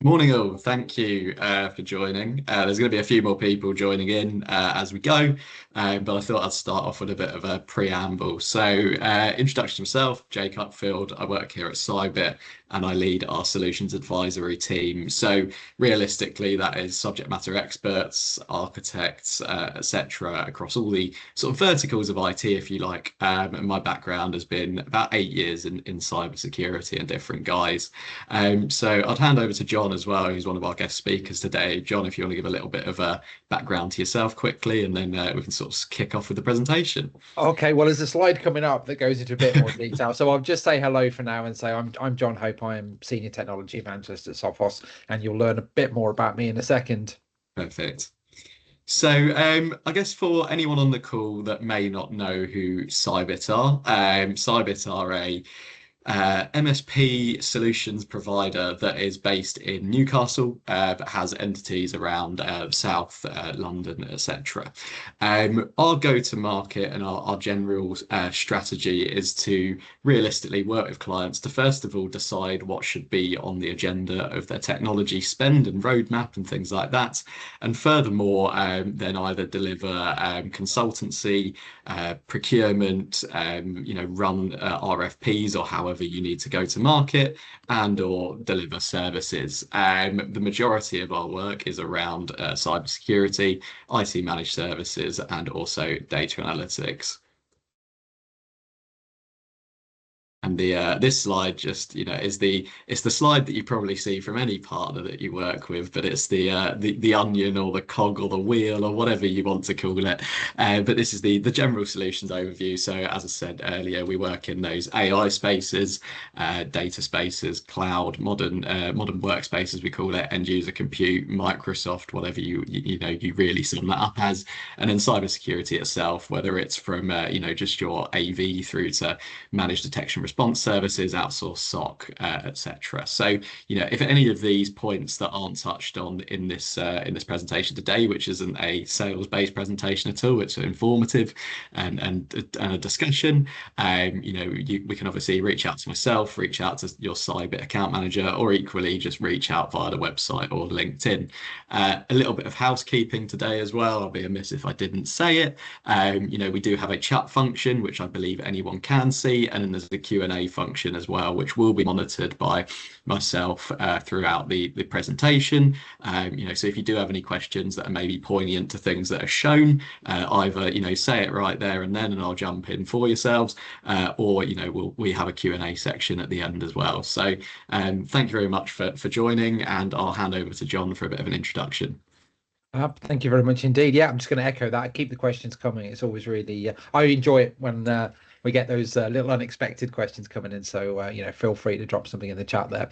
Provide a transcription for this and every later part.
Morning all, thank you for joining. There's going to be a few more people joining in as we go, but I thought I'd start off with a bit of a preamble. So, introduction to myself, Jake Upfield. I work here at Cybit and I lead our solutions advisory team. So, realistically, that is subject matter experts, architects, etc., across all the sort of verticals of IT, if you like. And my background has been about 8 years in cybersecurity and different guys. So I'd hand over to Jon as well, who's one of our guest speakers today. Jon, if you want to give a little bit of a background to yourself quickly, and then we can sort of kick off with the presentation. Okay, well, there's a slide coming up that goes into a bit more detail. So I'll just say hello for now and say I'm Jon Hope. I am Senior Technology Evangelist at Sophos, and you'll learn a bit more about me in a second. Perfect. So, I guess for anyone on the call that may not know who Cybit are, Cybit are a MSP solutions provider that is based in Newcastle, but has entities around South London, etc. Our go-to-market and our general strategy is to realistically work with clients to first of all decide what should be on the agenda of their technology spend and roadmap and things like that, and furthermore, then either deliver consultancy, procurement, run RFPs or however you need to go to market and or deliver services. The majority of our work is around cybersecurity, IT managed services, and also data analytics. And the this slide just is the slide that you probably see from any partner that you work with, but it's the onion or the cog or the wheel or whatever you want to call it. But this is the general solutions overview. So as I said earlier, we work in those AI spaces, data spaces, cloud, modern workspaces we call it, end user compute, Microsoft, whatever you really sum that up as, and then cybersecurity itself, whether it's from just your AV through to managed detection response services, outsourced SOC, etc. So, if any of these points that aren't touched on in this presentation today, which isn't a sales-based presentation at all, it's informative and a discussion. We can obviously reach out to myself, reach out to your Cybit account manager, or equally just reach out via the website or LinkedIn. A little bit of housekeeping today as well. I'll be amiss if I didn't say it. We do have a chat function, which I believe anyone can see, and then there's the Q&A function as well, which will be monitored by myself throughout the presentation. So if you do have any questions that are maybe poignant to things that are shown, either say it right there and then, and I'll jump in for yourselves, or we have a Q&A section at the end as well. So thank you very much for joining, and I'll hand over to Jon for a bit of an introduction. Thank you very much indeed. Yeah, I'm just going to echo that. Keep the questions coming. It's always really, I enjoy it when we get those little unexpected questions coming in. So, feel free to drop something in the chat there.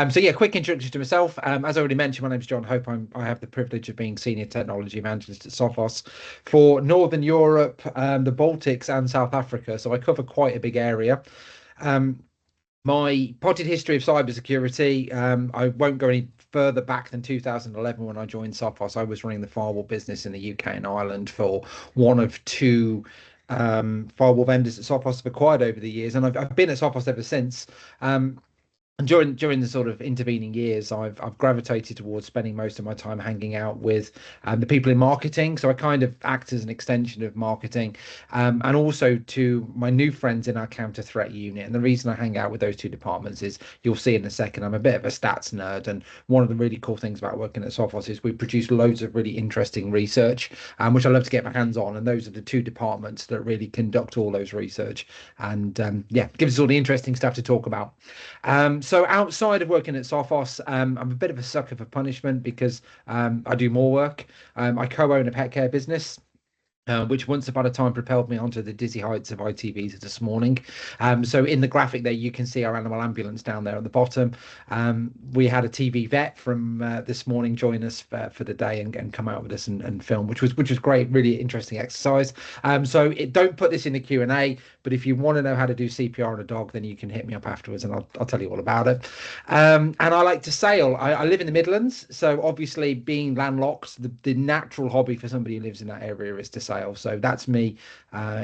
So yeah, quick introduction to myself. As I already mentioned, my name is Jon Hope. I have the privilege of being Senior Technology Evangelist at Sophos for Northern Europe, the Baltics and South Africa. So I cover quite a big area. My potted history of cybersecurity, I won't go any further back than 2011 when I joined Sophos. I was running the firewall business in the UK and Ireland for one of two firewall vendors that Sophos have acquired over the years, and I've been at Sophos ever since. And during the sort of intervening years, I've gravitated towards spending most of my time hanging out with the people in marketing. So I kind of act as an extension of marketing, and also to my new friends in our counter threat unit. And the reason I hang out with those two departments is, you'll see in a second, I'm a bit of a stats nerd. And one of the really cool things about working at Sophos is we produce loads of really interesting research, which I love to get my hands on. And those are the two departments that really conduct all those research. And gives us all the interesting stuff to talk about. So outside of working at Sophos, I'm a bit of a sucker for punishment because I do more work. I co-own a pet care business, which once upon a time propelled me onto the dizzy heights of ITVs this morning. So in the graphic there, you can see our animal ambulance down there at the bottom. We had a TV vet from this morning join us for the day and come out with us and film, which was great, really interesting exercise. So don't put this in the Q&A, but if you want to know how to do CPR on a dog, then you can hit me up afterwards and I'll tell you all about it. And I like to sail. I live in the Midlands, so obviously being landlocked, the natural hobby for somebody who lives in that area is to sail. sail. So that's me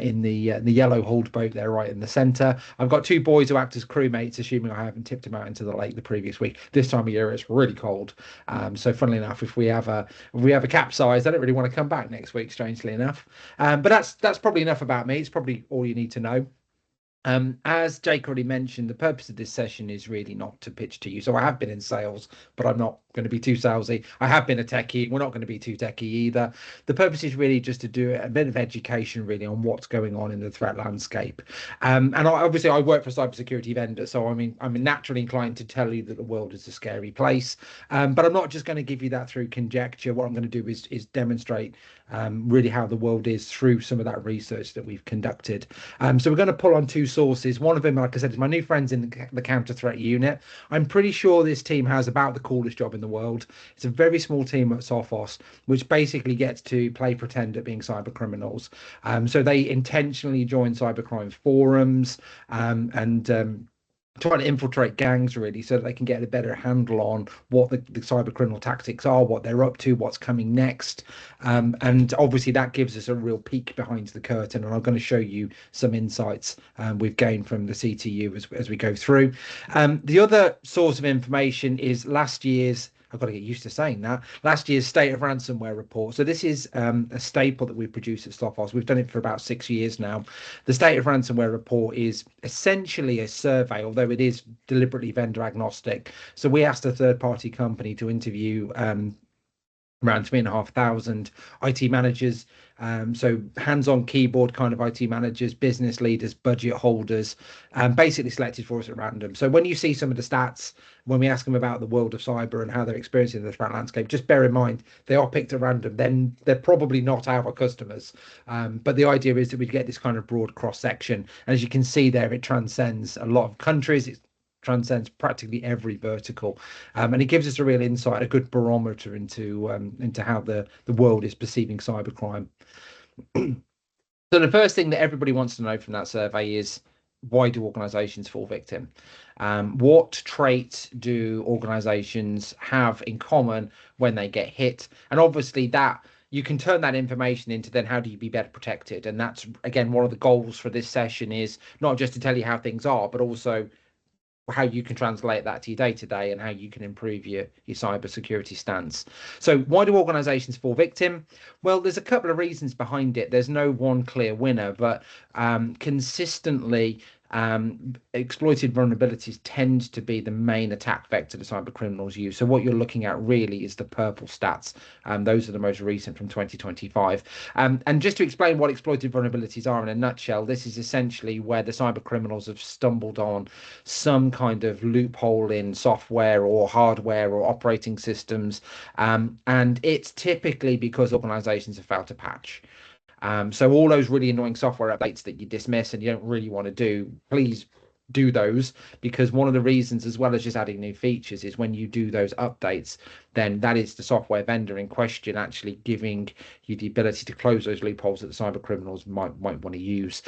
in the yellow hold boat there, right in the centre. I've got two boys who act as crewmates, assuming I haven't tipped them out into the lake the previous week. This time of year it's really cold, so funnily enough, if we have a capsize, I don't really want to come back next week, strangely enough. But that's probably enough about me. It's probably all you need to know. As Jake already mentioned, the purpose of this session is really not to pitch to you. So I have been in sales, but I'm not going to be too salesy. I have been a techie. We're not going to be too techie either. The purpose is really just to do a bit of education really on what's going on in the threat landscape. And obviously I work for a cybersecurity vendor, so I'm naturally inclined to tell you that the world is a scary place. But I'm not just going to give you that through conjecture. What I'm going to do is demonstrate really how the world is through some of that research that we've conducted. So we're going to pull on two sources. One of them, like I said, is my new friends in the counter threat unit. I'm pretty sure this team has about the coolest job in the world. It's a very small team at Sophos, which basically gets to play pretend at being cyber criminals. So they intentionally join cybercrime forums and trying to infiltrate gangs really, so that they can get a better handle on what the cyber criminal tactics are, what they're up to, what's coming next. And obviously that gives us a real peek behind the curtain, and I'm going to show you some insights we've gained from the CTU as we go through. The other source of information is last year's, I've got to get used to saying that, last year's State of Ransomware report. So this is a staple that we produce at Sophos. We've done it for about 6 years now. The State of Ransomware report is essentially a survey, although it is deliberately vendor agnostic. So we asked a third-party company to interview around 3,500 IT managers, so hands-on keyboard kind of IT managers, business leaders, budget holders, basically selected for us at random. So when you see some of the stats, when we ask them about the world of cyber and how they're experiencing the threat landscape, just bear in mind they are picked at random. Then they're probably not our customers, but the idea is that we get this kind of broad cross-section. And as you can see there, it transcends a lot of countries. It transcends practically every vertical, and it gives us a real insight, a good barometer into how the world is perceiving cybercrime. So the first thing that everybody wants to know from that survey is, why do organizations fall victim? What traits do organizations have in common when they get hit? And obviously that you can turn that information into then how do you be better protected? And that's again one of the goals for this session, is not just to tell you how things are, but also how you can translate that to your day-to-day and how you can improve your cyber security stance. So why do organizations fall victim? Well, there's a couple of reasons behind it. There's no one clear winner, but consistently exploited vulnerabilities tend to be the main attack vector the cyber criminals use. So what you're looking at really is the purple stats. Those are the most recent from 2025. And just to explain what exploited vulnerabilities are in a nutshell, this is essentially where the cyber criminals have stumbled on some kind of loophole in software or hardware or operating systems. And it's typically because organizations have failed to patch. So all those really annoying software updates that you dismiss and you don't really want to do, please do those, because one of the reasons, as well as just adding new features, is when you do those updates, then that is the software vendor in question actually giving you the ability to close those loopholes that the cyber criminals might want to use.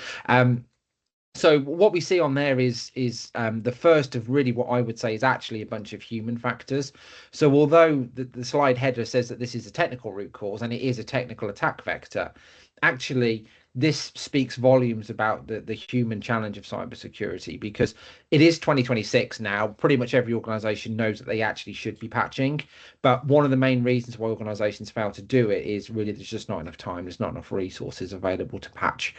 So what we see on there is the first of really what I would say is actually a bunch of human factors. So although the slide header says that this is a technical root cause and it is a technical attack vector, actually this speaks volumes about the human challenge of cybersecurity, because it is 2026 now. Pretty much every organization knows that they actually should be patching, but one of the main reasons why organizations fail to do it is really there's just not enough time, there's not enough resources available to patch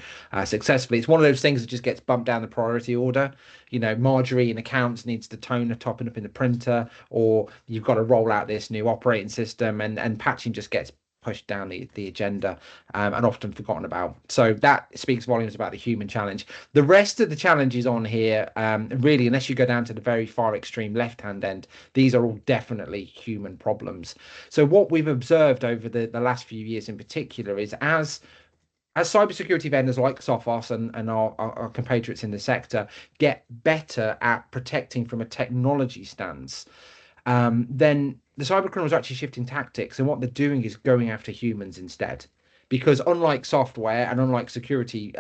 successfully. It's one of those things that just gets bumped down the priority order. You know, Marjorie in accounts needs the toner topping up in the printer, or you've got to roll out this new operating system, and patching just gets pushed down the agenda and often forgotten about. So that speaks volumes about the human challenge. The rest of the challenges on here, really, unless you go down to the very far extreme left-hand end, these are all definitely human problems. So what we've observed over the last few years in particular is as cybersecurity vendors like Sophos and our compatriots in the sector get better at protecting from a technology stance, then the cyber criminals are actually shifting tactics, and what they're doing is going after humans instead. Because unlike software and unlike security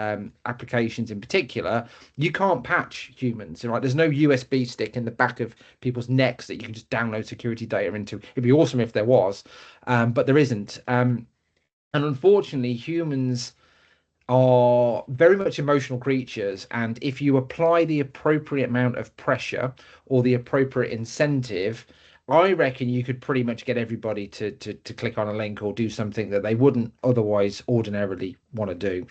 applications in particular, you can't patch humans, right? There's no USB stick in the back of people's necks that you can just download security data into. It'd be awesome if there was, but there isn't. And unfortunately, humans are very much emotional creatures, and if you apply the appropriate amount of pressure or the appropriate incentive, I reckon you could pretty much get everybody to click on a link or do something that they wouldn't otherwise ordinarily want to do.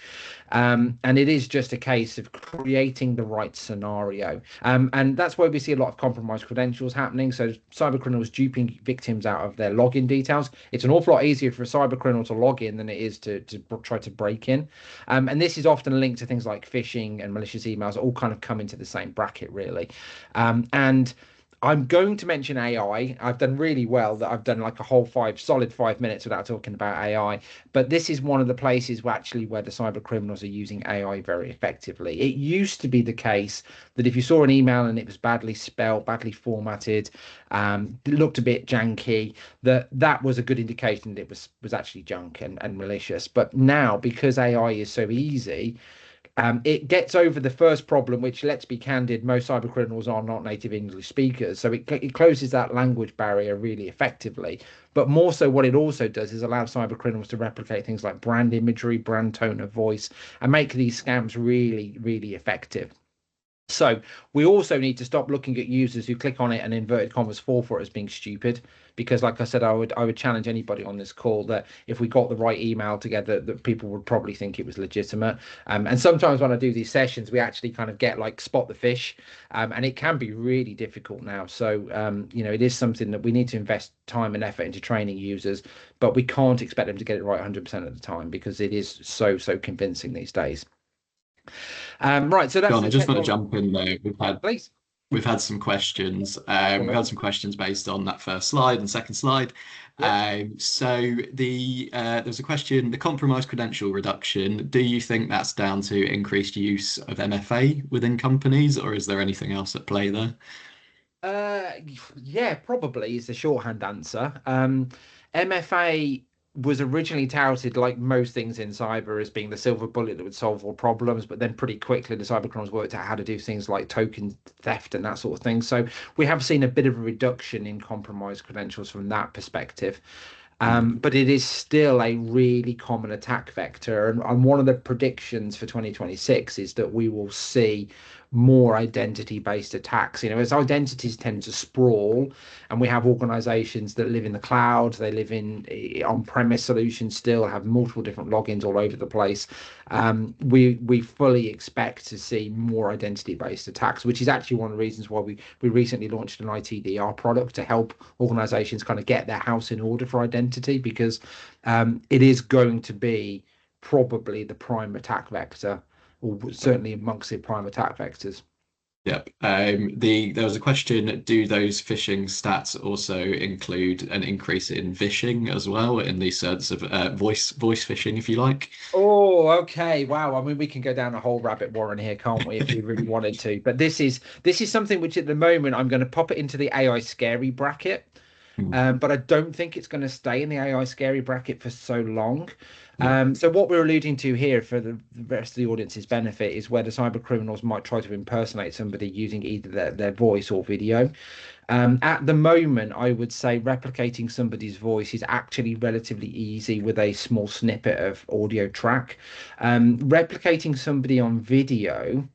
And it is just a case of creating the right scenario. And that's where we see a lot of compromised credentials happening. So cyber criminals duping victims out of their login details. It's an awful lot easier for a cyber criminal to log in than it is to try to break in. And this is often linked to things like phishing and malicious emails, all kind of come into the same bracket, really. And I'm going to mention AI. I've done really well that I've done like a whole solid 5 minutes without talking about AI. But this is one of the places where the cyber criminals are using AI very effectively. It used to be the case that if you saw an email and it was badly spelled, badly formatted, it looked a bit janky, that was a good indication that it was actually junk and malicious. But now, because AI is so easy, it gets over the first problem, which, let's be candid, most cyber criminals are not native English speakers. So it closes that language barrier really effectively. But more so, what it also does is allow cyber criminals to replicate things like brand imagery, brand tone of voice, and make these scams really, really effective. So we also need to stop looking at users who click on it and inverted commas fall for it as being stupid, because like I said, I would challenge anybody on this call that if we got the right email together, that people would probably think it was legitimate. And sometimes when I do these sessions, we actually kind of get like spot the fish, and it can be really difficult now. So it is something that we need to invest time and effort into training users, but we can't expect them to get it right 100% of the time because it is so convincing these days. Right, so that's John, the I just want to technology. jump in there. Please. We've had some questions. All We've had over. some questions based on that first slide and second slide. Yep. So there's a question: the compromised credential reduction. Do you think that's down to increased use of MFA within companies, or is there anything else at play there? Uh, yeah, probably is the shorthand answer. MFA was originally touted, like most things in cyber, as being the silver bullet that would solve all problems, but then pretty quickly the cybercriminals worked out how to do things like token theft and that sort of thing. So we have seen a bit of a reduction in compromised credentials from that perspective. But it is still a really common attack vector. And one of the predictions for 2026 is that we will see more identity-based attacks. As identities tend to sprawl, and we have organizations that live in the cloud, they live in on-premise solutions still, have multiple different logins all over the place. We fully expect to see more identity-based attacks, which is actually one of the reasons why we recently launched an ITDR product to help organizations kind of get their house in order for identity, because it is going to be probably the prime attack vector, or certainly amongst the prime attack vectors. Yep. There was a question: do those phishing stats also include an increase in phishing as well, in the sense of voice phishing, if you like? Oh, okay. Wow. I mean, we can go down a whole rabbit warren here, can't we, if we really wanted to? But this is something which at the moment I'm going to pop it into the AI scary bracket. Mm. But I don't think it's going to stay in the AI scary bracket for so long. Yeah. So what we're alluding to here, for the rest of the audience's benefit, is where the cyber criminals might try to impersonate somebody using either their voice or video. At the moment, I would say replicating somebody's voice is actually relatively easy with a small snippet of audio track. Replicating somebody on video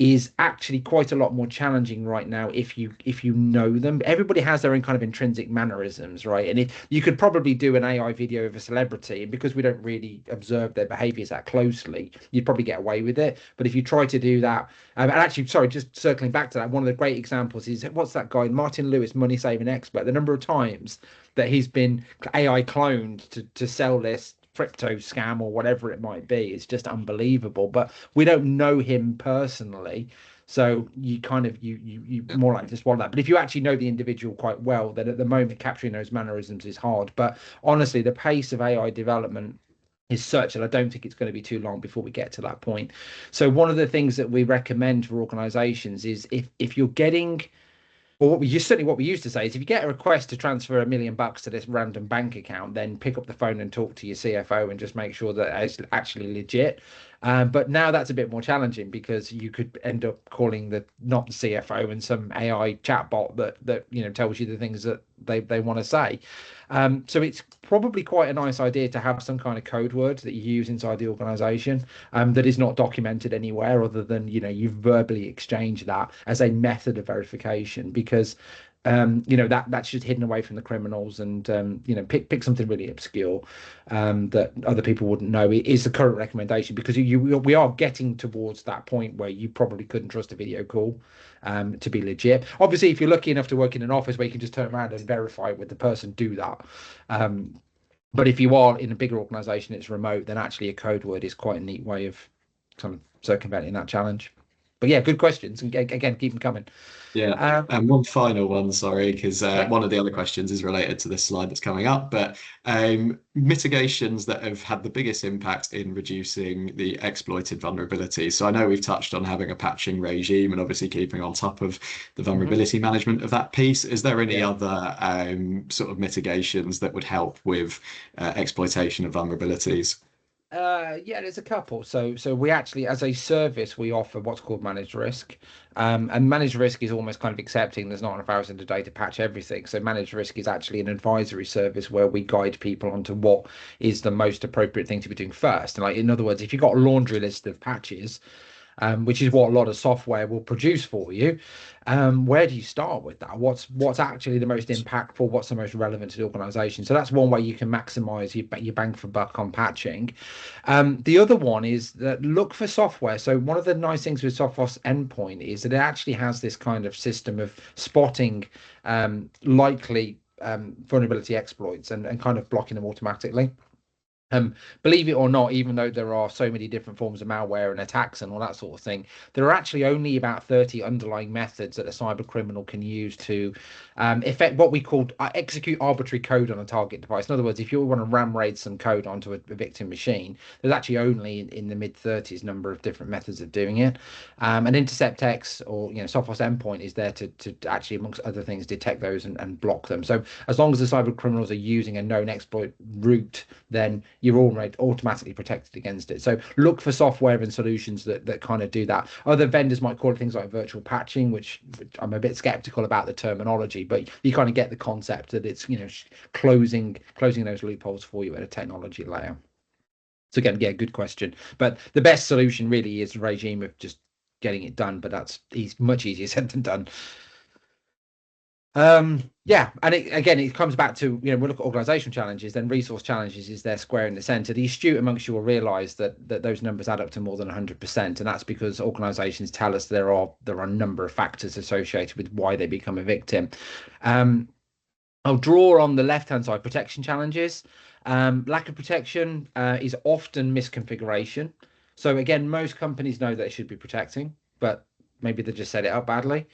is actually quite a lot more challenging right now if you know them. Everybody has their own kind of intrinsic mannerisms, right? And if you could probably do an AI video of a celebrity, and because we don't really observe their behaviors that closely, you'd probably get away with it. But if you try to do that, and actually, sorry, just circling back to that, one of the great examples is, what's that guy, Martin Lewis, money saving expert? The number of times that he's been AI cloned to sell this crypto scam or whatever it might be, it's just unbelievable. But we don't know him personally, so you kind of you more like to swallow that. But if you actually know the individual quite well, then at the moment capturing those mannerisms is hard. But honestly, the pace of AI development is such that I don't think it's going to be too long before we get to that point. So one of the things that we recommend for organizations is, if you're getting, well, what we used to say is, if you get a request to transfer $1 million to this random bank account, then pick up the phone and talk to your CFO and just make sure that it's actually legit. But now that's a bit more challenging because you could end up calling not the CFO and some AI chatbot that tells you the things that they want to say. So it's probably quite a nice idea to have some kind of code word that you use inside the organization that is not documented anywhere other than you verbally exchange that as a method of verification, because that's just hidden away from the criminals. And pick something really obscure that other people wouldn't know. It is the current recommendation, because we are getting towards that point where you probably couldn't trust a video call to be legit. Obviously, if you're lucky enough to work in an office where you can just turn around and verify it with the person, do that. But if you are in a bigger organization, it's remote, then actually a code word is quite a neat way of kind of circumventing that challenge. But yeah, good questions, and again, keep them coming. Yeah, and one final one, sorry, because Yeah. one of the other questions is related to this slide that's coming up, but mitigations that have had the biggest impact in reducing the exploited vulnerabilities. So I know we've touched on having a patching regime and obviously keeping on top of the vulnerability management of that piece. Is there any Yeah. other sort of mitigations that would help with exploitation of vulnerabilities? Yeah, there's a couple. So we actually, as a service, we offer what's called managed risk. And managed risk is almost kind of accepting there's not enough hours in the day to patch everything. So managed risk is actually an advisory service where we guide people onto what is the most appropriate thing to be doing first. And like, in other words, if you've got a laundry list of patches, which is what a lot of software will produce for you. Where do you start with that? What's actually the most impactful? What's the most relevant to the organization? So that's one way you can maximize your bang for buck on patching. The other one is that look for software. So one of the nice things with Sophos Endpoint is that it actually has this kind of system of spotting likely vulnerability exploits and kind of blocking them automatically. Believe it or not, even though there are so many different forms of malware and attacks and all that sort of thing, there are actually only about 30 underlying methods that a cyber criminal can use to effect what we call execute arbitrary code on a target device. In other words, if you want to ram raid some code onto a victim machine, there's actually only in the mid 30s number of different methods of doing it. And Intercept X, or Sophos Endpoint, is there to actually, amongst other things, detect those and block them. So as long as the cyber criminals are using a known exploit route, then you're already automatically protected against it. So look for software and solutions that kind of do that. Other vendors might call it things like virtual patching, which I'm a bit skeptical about the terminology, but you kind of get the concept that it's closing those loopholes for you at a technology layer. So again, yeah, good question. But the best solution really is a regime of just getting it done, but that's much easier said than done. Yeah, and it comes back to we look at organizational challenges, then resource challenges is their square in the center. The astute amongst you will realize that those numbers add up to more than 100%, and that's because organizations tell us there are a number of factors associated with why they become a victim. I'll draw on the left-hand side protection challenges. Lack of protection is often misconfiguration. So again, most companies know that they should be protecting, but maybe they just set it up badly.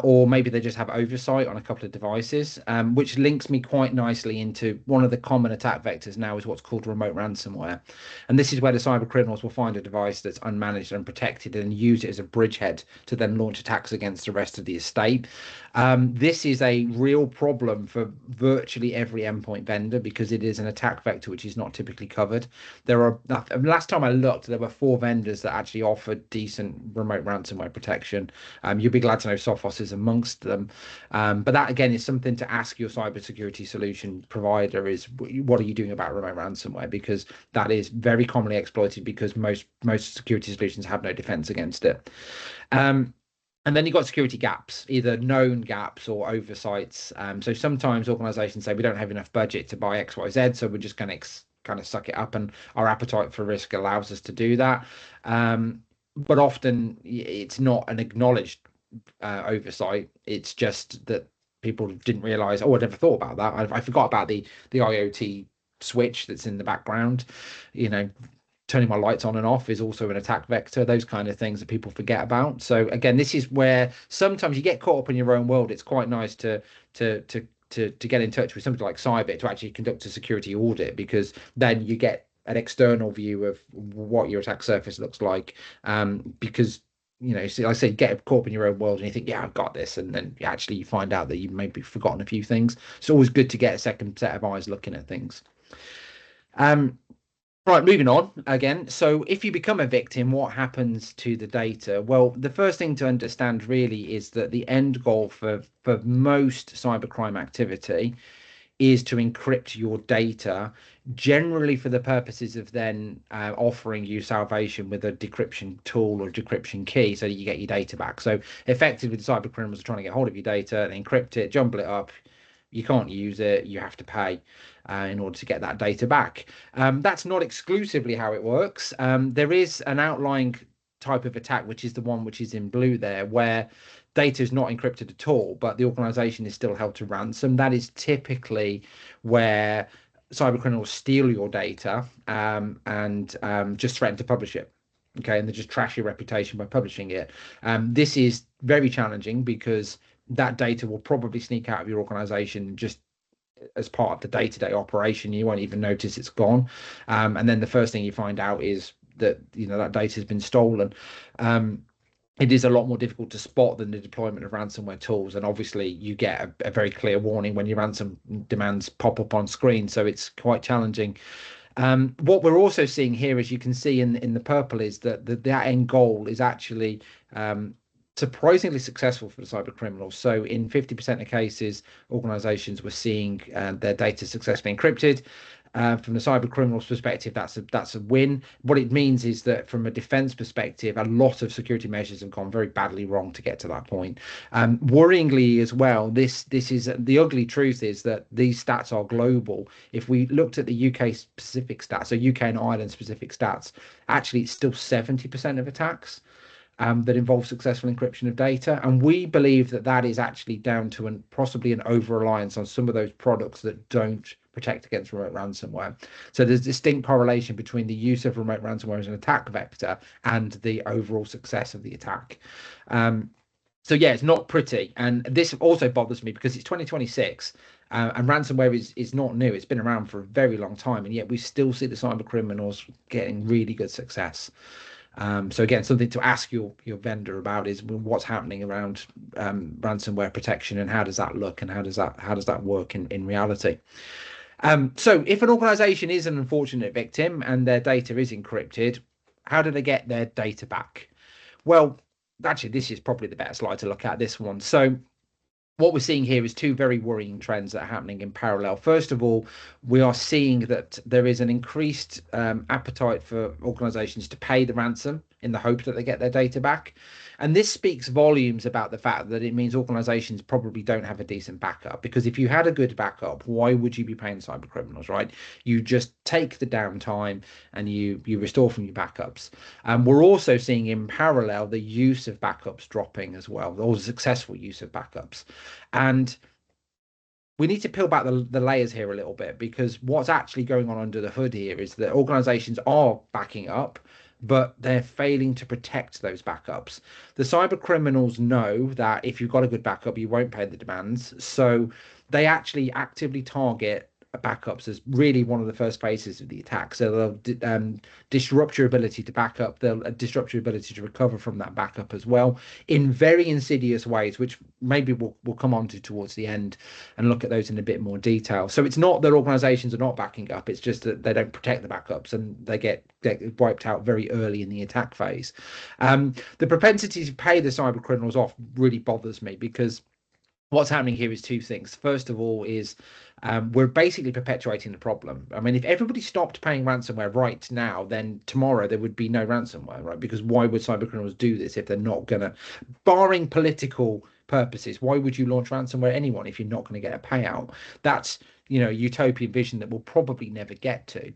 Or maybe they just have oversight on a couple of devices, which links me quite nicely into one of the common attack vectors now is what's called remote ransomware. And this is where the cyber criminals will find a device that's unmanaged and unprotected and use it as a bridgehead to then launch attacks against the rest of the estate. This is a real problem for virtually every endpoint vendor because it is an attack vector which is not typically covered. Last time I looked, there were 4 vendors that actually offered decent remote ransomware protection. You'll be glad to know Sophos is amongst them. But that again is something to ask your cybersecurity solution provider is what are you doing about remote ransomware? Because that is very commonly exploited because most security solutions have no defense against it. And then you've got security gaps, either known gaps or oversights. So sometimes organizations say we don't have enough budget to buy X, Y, Z, so we're just going to kind of suck it up, and our appetite for risk allows us to do that. But often it's not an acknowledged oversight. It's just that people didn't realize, oh, I never thought about that. I forgot about the IoT switch that's in the background. Turning my lights on and off is also an attack vector. Those kind of things that people forget about. So again, this is where sometimes you get caught up in your own world. It's quite nice to get in touch with something like Cybit to actually conduct a security audit, because then you get an external view of what your attack surface looks like. Because so I say get caught up in your own world and you think, yeah, I've got this, and then actually you find out that you've maybe forgotten a few things. It's always good to get a second set of eyes looking at things. Right, moving on again. So, if you become a victim, what happens to the data? Well, the first thing to understand really is that the end goal for most cybercrime activity is to encrypt your data, generally for the purposes of then offering you salvation with a decryption tool or decryption key so that you get your data back. So, effectively, the cyber criminals are trying to get hold of your data, they encrypt it, jumble it up. You can't use it, you have to pay in order to get that data back. That's not exclusively how it works. There is an outlying type of attack, which is the one which is in blue there, where data is not encrypted at all, but the organization is still held to ransom. That is typically where cybercriminals steal your data and just threaten to publish it. Okay, and they just trash your reputation by publishing it. This is very challenging because that data will probably sneak out of your organization just as part of the day-to-day operation. You won't even notice it's gone, and then the first thing you find out is that that data has been stolen. It is a lot more difficult to spot than the deployment of ransomware tools, and obviously you get a very clear warning when your ransom demands pop up on screen, so it's quite challenging. What we're also seeing here, as you can see in the purple, is that that end goal is actually surprisingly successful for the cyber criminals. So in 50% of cases, organizations were seeing their data successfully encrypted. From the cyber criminals perspective, that's a win. What it means is that from a defense perspective, a lot of security measures have gone very badly wrong to get to that point. Worryingly as well, this is the ugly truth is that these stats are global. If we looked at the UK specific stats, so UK and Ireland specific stats, actually it's still 70% of attacks that involve successful encryption of data. And we believe that that is actually down to possibly an over-reliance on some of those products that don't protect against remote ransomware. So there's distinct correlation between the use of remote ransomware as an attack vector and the overall success of the attack. So yeah, it's not pretty. And this also bothers me because it's 2026 and ransomware is not new. It's been around for a very long time, and yet we still see the cyber criminals getting really good success. So again, something to ask your vendor about is what's happening around ransomware protection, and how does that look, and how does that work in reality. So if an organization is an unfortunate victim and their data is encrypted, how do they get their data back? Well, actually, this is probably the better slide to look at, this one. So what we're seeing here is two very worrying trends that are happening in parallel. First of all, we are seeing that there is an increased appetite for organizations to pay the ransom in the hope that they get their data back. And this speaks volumes about the fact that it means organizations probably don't have a decent backup, because if you had a good backup, why would you be paying cyber criminals, right? You just take the downtime and you restore from your backups. We're also seeing in parallel the use of backups dropping as well, or the successful use of backups. And we need to peel back the layers here a little bit, because what's actually going on under the hood here is that organizations are backing up, but they're failing to protect those backups. The cyber criminals know that if you've got a good backup, you won't pay the demands. So they actually actively target backups as really one of the first phases of the attack. So they'll disrupt your ability to back up, they'll disrupt your ability to recover from that backup as well, in very insidious ways, which maybe we'll come on to towards the end and look at those in a bit more detail. So it's not that organizations are not backing up, it's just that they don't protect the backups and they get wiped out very early in the attack phase. The propensity to pay the cyber criminals off really bothers me, because what's happening here is two things. First of all is we're basically perpetuating the problem. I mean, if everybody stopped paying ransomware right now, then tomorrow there would be no ransomware, right? Because why would cyber criminals do this if they're not gonna, barring political purposes, why would you launch ransomware anyone if you're not going to get a payout? That's utopian vision that we'll probably never get to.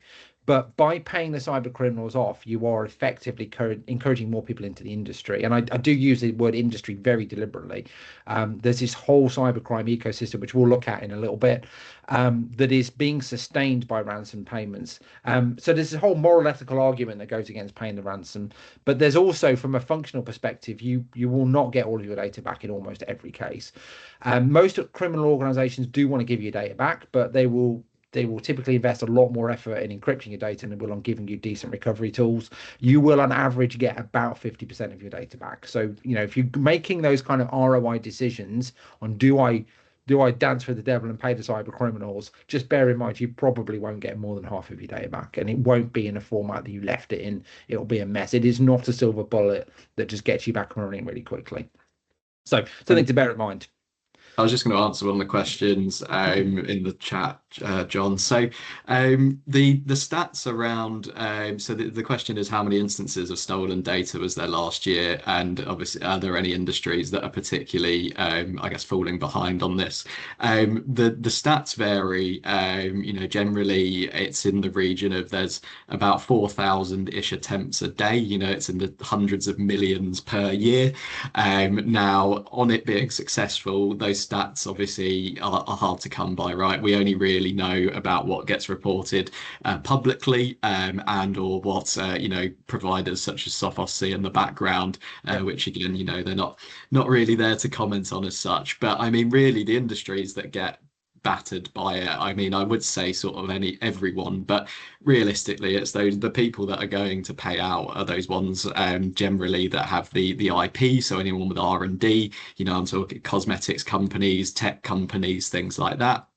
But by paying the cyber criminals off, you are effectively encouraging more people into the industry. And I do use the word industry very deliberately. There's this whole cybercrime ecosystem, which we'll look at in a little bit, that is being sustained by ransom payments. So there's a whole moral ethical argument that goes against paying the ransom. But there's also, from a functional perspective, you will not get all of your data back in almost every case. Most criminal organizations do want to give you data back, but they will typically invest a lot more effort in encrypting your data than they will on giving you decent recovery tools. You will on average get about 50% of your data back. So, if you're making those kind of ROI decisions on, do I do I dance for the devil and pay the cyber criminals? Just bear in mind, you probably won't get more than half of your data back, and it won't be in a format that you left it in. It'll be a mess. It is not a silver bullet that just gets you back and running really quickly. So something to bear in mind. I was just going to answer one of the questions in the chat, John. So the stats around so the question is how many instances of stolen data was there last year, and obviously are there any industries that are particularly I guess falling behind on this? The stats vary. Generally it's in the region of there's about 4,000-ish attempts a day. It's in the hundreds of millions per year. Now on it being successful, those stats obviously are hard to come by, right? We only really know about what gets reported publicly and or what providers such as Sophos see in the background, which again, they're not really there to comment on as such. But I mean, really, the industries that get battered by it, I mean, I would say sort of everyone, but realistically it's the people that are going to pay out are those ones generally that have the IP. So anyone with R&D, I'm talking cosmetics companies, tech companies, things like that.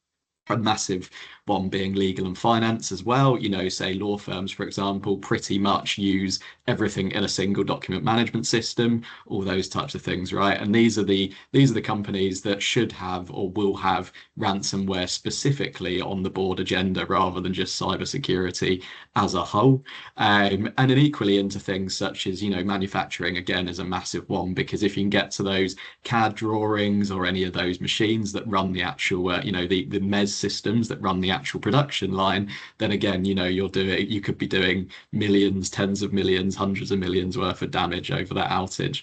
A massive one being legal and finance as well. Say law firms, for example, pretty much use everything in a single document management system, all those types of things, right? And these are the companies that should have or will have ransomware specifically on the board agenda rather than just cybersecurity as a whole. And then equally into things such as, manufacturing again is a massive one, because if you can get to those CAD drawings or any of those machines that run the actual, the MES systems that run the actual production line, then again, you could be doing millions, tens of millions, hundreds of millions worth of damage over that outage.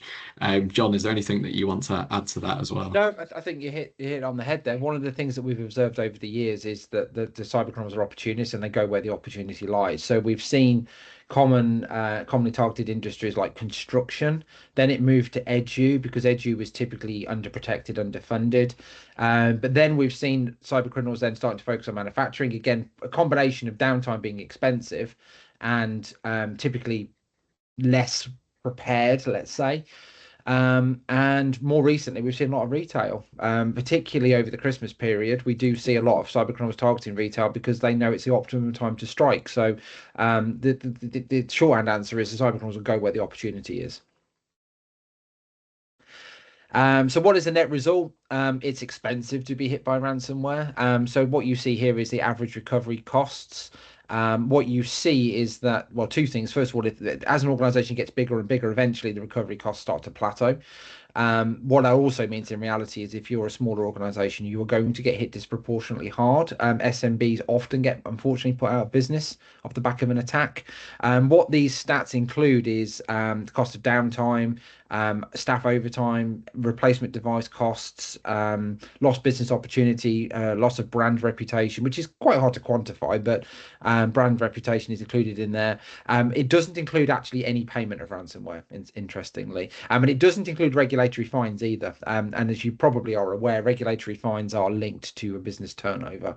John, is there anything that you want to add to that as well? No, I think you hit on the head there. One of the things that we've observed over the years is that the cybercriminals are opportunists and they go where the opportunity lies. So we've seen commonly targeted industries like construction. Then it moved to edu because edu was typically underprotected, underfunded. But then we've seen cybercriminals then starting to focus on manufacturing. Again, a combination of downtime being expensive and typically less prepared, let's say. And more recently, we've seen a lot of retail, particularly over the Christmas period. We do see a lot of cybercriminals targeting retail because they know it's the optimum time to strike. So the shorthand answer is the cybercriminals will go where the opportunity is. So what is the net result? It's expensive to be hit by ransomware. So what you see here is the average recovery costs. What you see is that, well, two things. First of all, as an organization gets bigger and bigger, eventually the recovery costs start to plateau. What that also means in reality is if you're a smaller organization, you are going to get hit disproportionately hard. SMBs often get, unfortunately, put out of business off the back of an attack. What these stats include is the cost of downtime, staff overtime, replacement device costs, lost business opportunity, loss of brand reputation, which is quite hard to quantify, but brand reputation is included in there. It doesn't include actually any payment of ransomware, interestingly, and it doesn't include regulatory fines either. And as you probably are aware, regulatory fines are linked to a business turnover,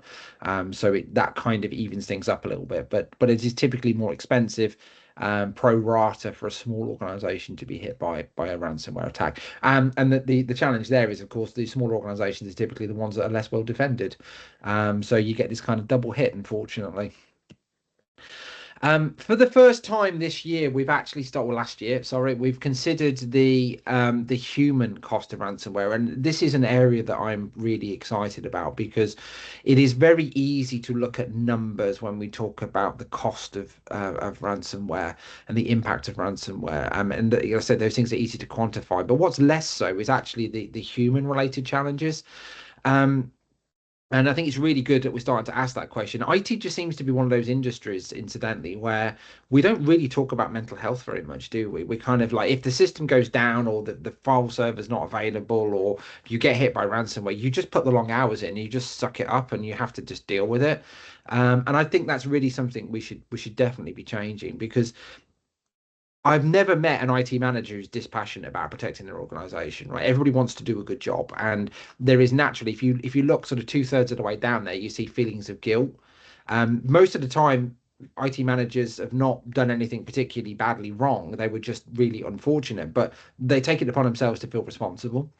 so that kind of evens things up a little bit. But it is typically more expensive, pro rata, for a small organization to be hit by a ransomware attack. And the challenge there is, of course, the smaller organizations are typically the ones that are less well defended. So you get this kind of double hit, unfortunately. For the first time this year, last year, sorry, we've considered the human cost of ransomware, and this is an area that I'm really excited about because it is very easy to look at numbers when we talk about the cost of ransomware and the impact of ransomware. And like I said, those things are easy to quantify, but what's less so is actually the human related challenges. And I think it's really good that we're starting to ask that question. IT just seems to be one of those industries, incidentally, where we don't really talk about mental health very much, do we? We're kind of like, if the system goes down or the file server's not available or you get hit by ransomware, you just put the long hours in, you just suck it up and you have to just deal with it. And I think that's really something we should definitely be changing, because I've never met an IT manager who's dispassionate about protecting their organization, right? Everybody wants to do a good job. And there is naturally, if you look sort of 2/3 of the way down there, you see feelings of guilt. Most of the time, IT managers have not done anything particularly badly wrong. They were just really unfortunate, but they take it upon themselves to feel responsible.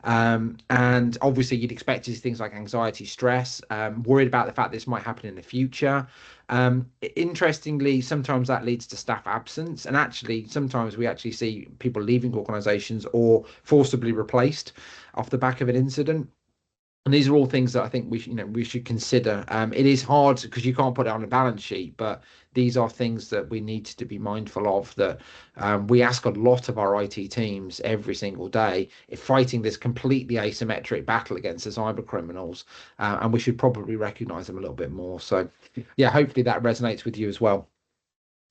And obviously, you'd expect to see things like anxiety, stress, worried about the fact this might happen in the future. Interestingly, sometimes that leads to staff absence, and actually, sometimes we actually see people leaving organisations or forcibly replaced off the back of an incident. And these are all things that I think we should consider. It is hard because you can't put it on a balance sheet, but these are things that we need to be mindful of. That we ask a lot of our IT teams every single day if fighting this completely asymmetric battle against the cyber criminals, and we should probably recognise them a little bit more. So, yeah, hopefully that resonates with you as well.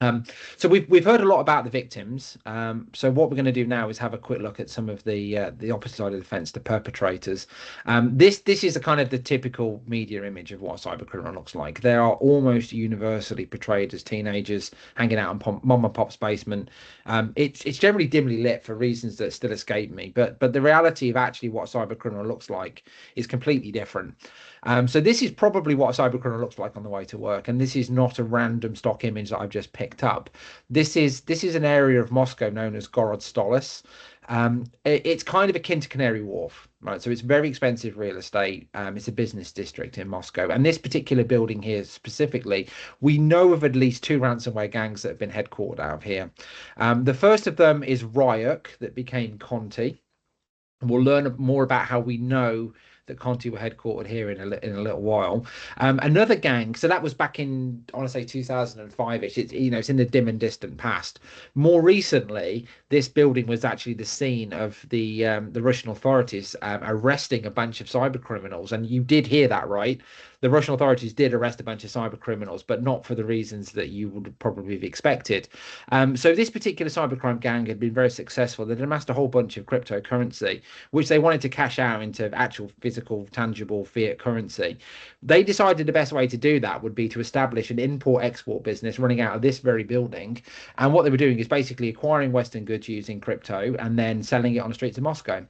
Um, so we've heard a lot about the victims. So what we're going to do now is have a quick look at some of the opposite side of the fence, the perpetrators. This is a kind of the typical media image of what a cyber criminal looks like. They are almost universally portrayed as teenagers hanging out in mom and pop's basement. It's generally dimly lit for reasons that still escape me, but the reality of actually what a cyber criminal looks like is completely different. So this is probably what a cybercriminal looks like on the way to work, and this is not a random stock image that I've just picked up. This is an area of Moscow known as Gorod Stolis. It's kind of akin to Canary Wharf, right? So it's very expensive real estate. It's a business district in Moscow, and this particular building here specifically, we know of at least two ransomware gangs that have been headquartered out of here. The first of them is Ryuk, that became Conti. And we'll learn more about how we know that Conti were headquartered here in a little while. Another gang, so that was back in, I want to say 2005-ish. It's in the dim and distant past. More recently, this building was actually the scene of the Russian authorities arresting a bunch of cyber criminals, and you did hear that right. The Russian authorities did arrest a bunch of cyber criminals, but not for the reasons that you would probably have expected. So this particular cybercrime gang had been very successful. They'd amassed a whole bunch of cryptocurrency, which they wanted to cash out into actual physical, tangible fiat currency. They decided the best way to do that would be to establish an import-export business running out of this very building. And what they were doing is basically acquiring Western goods using crypto and then selling it on the streets of Moscow.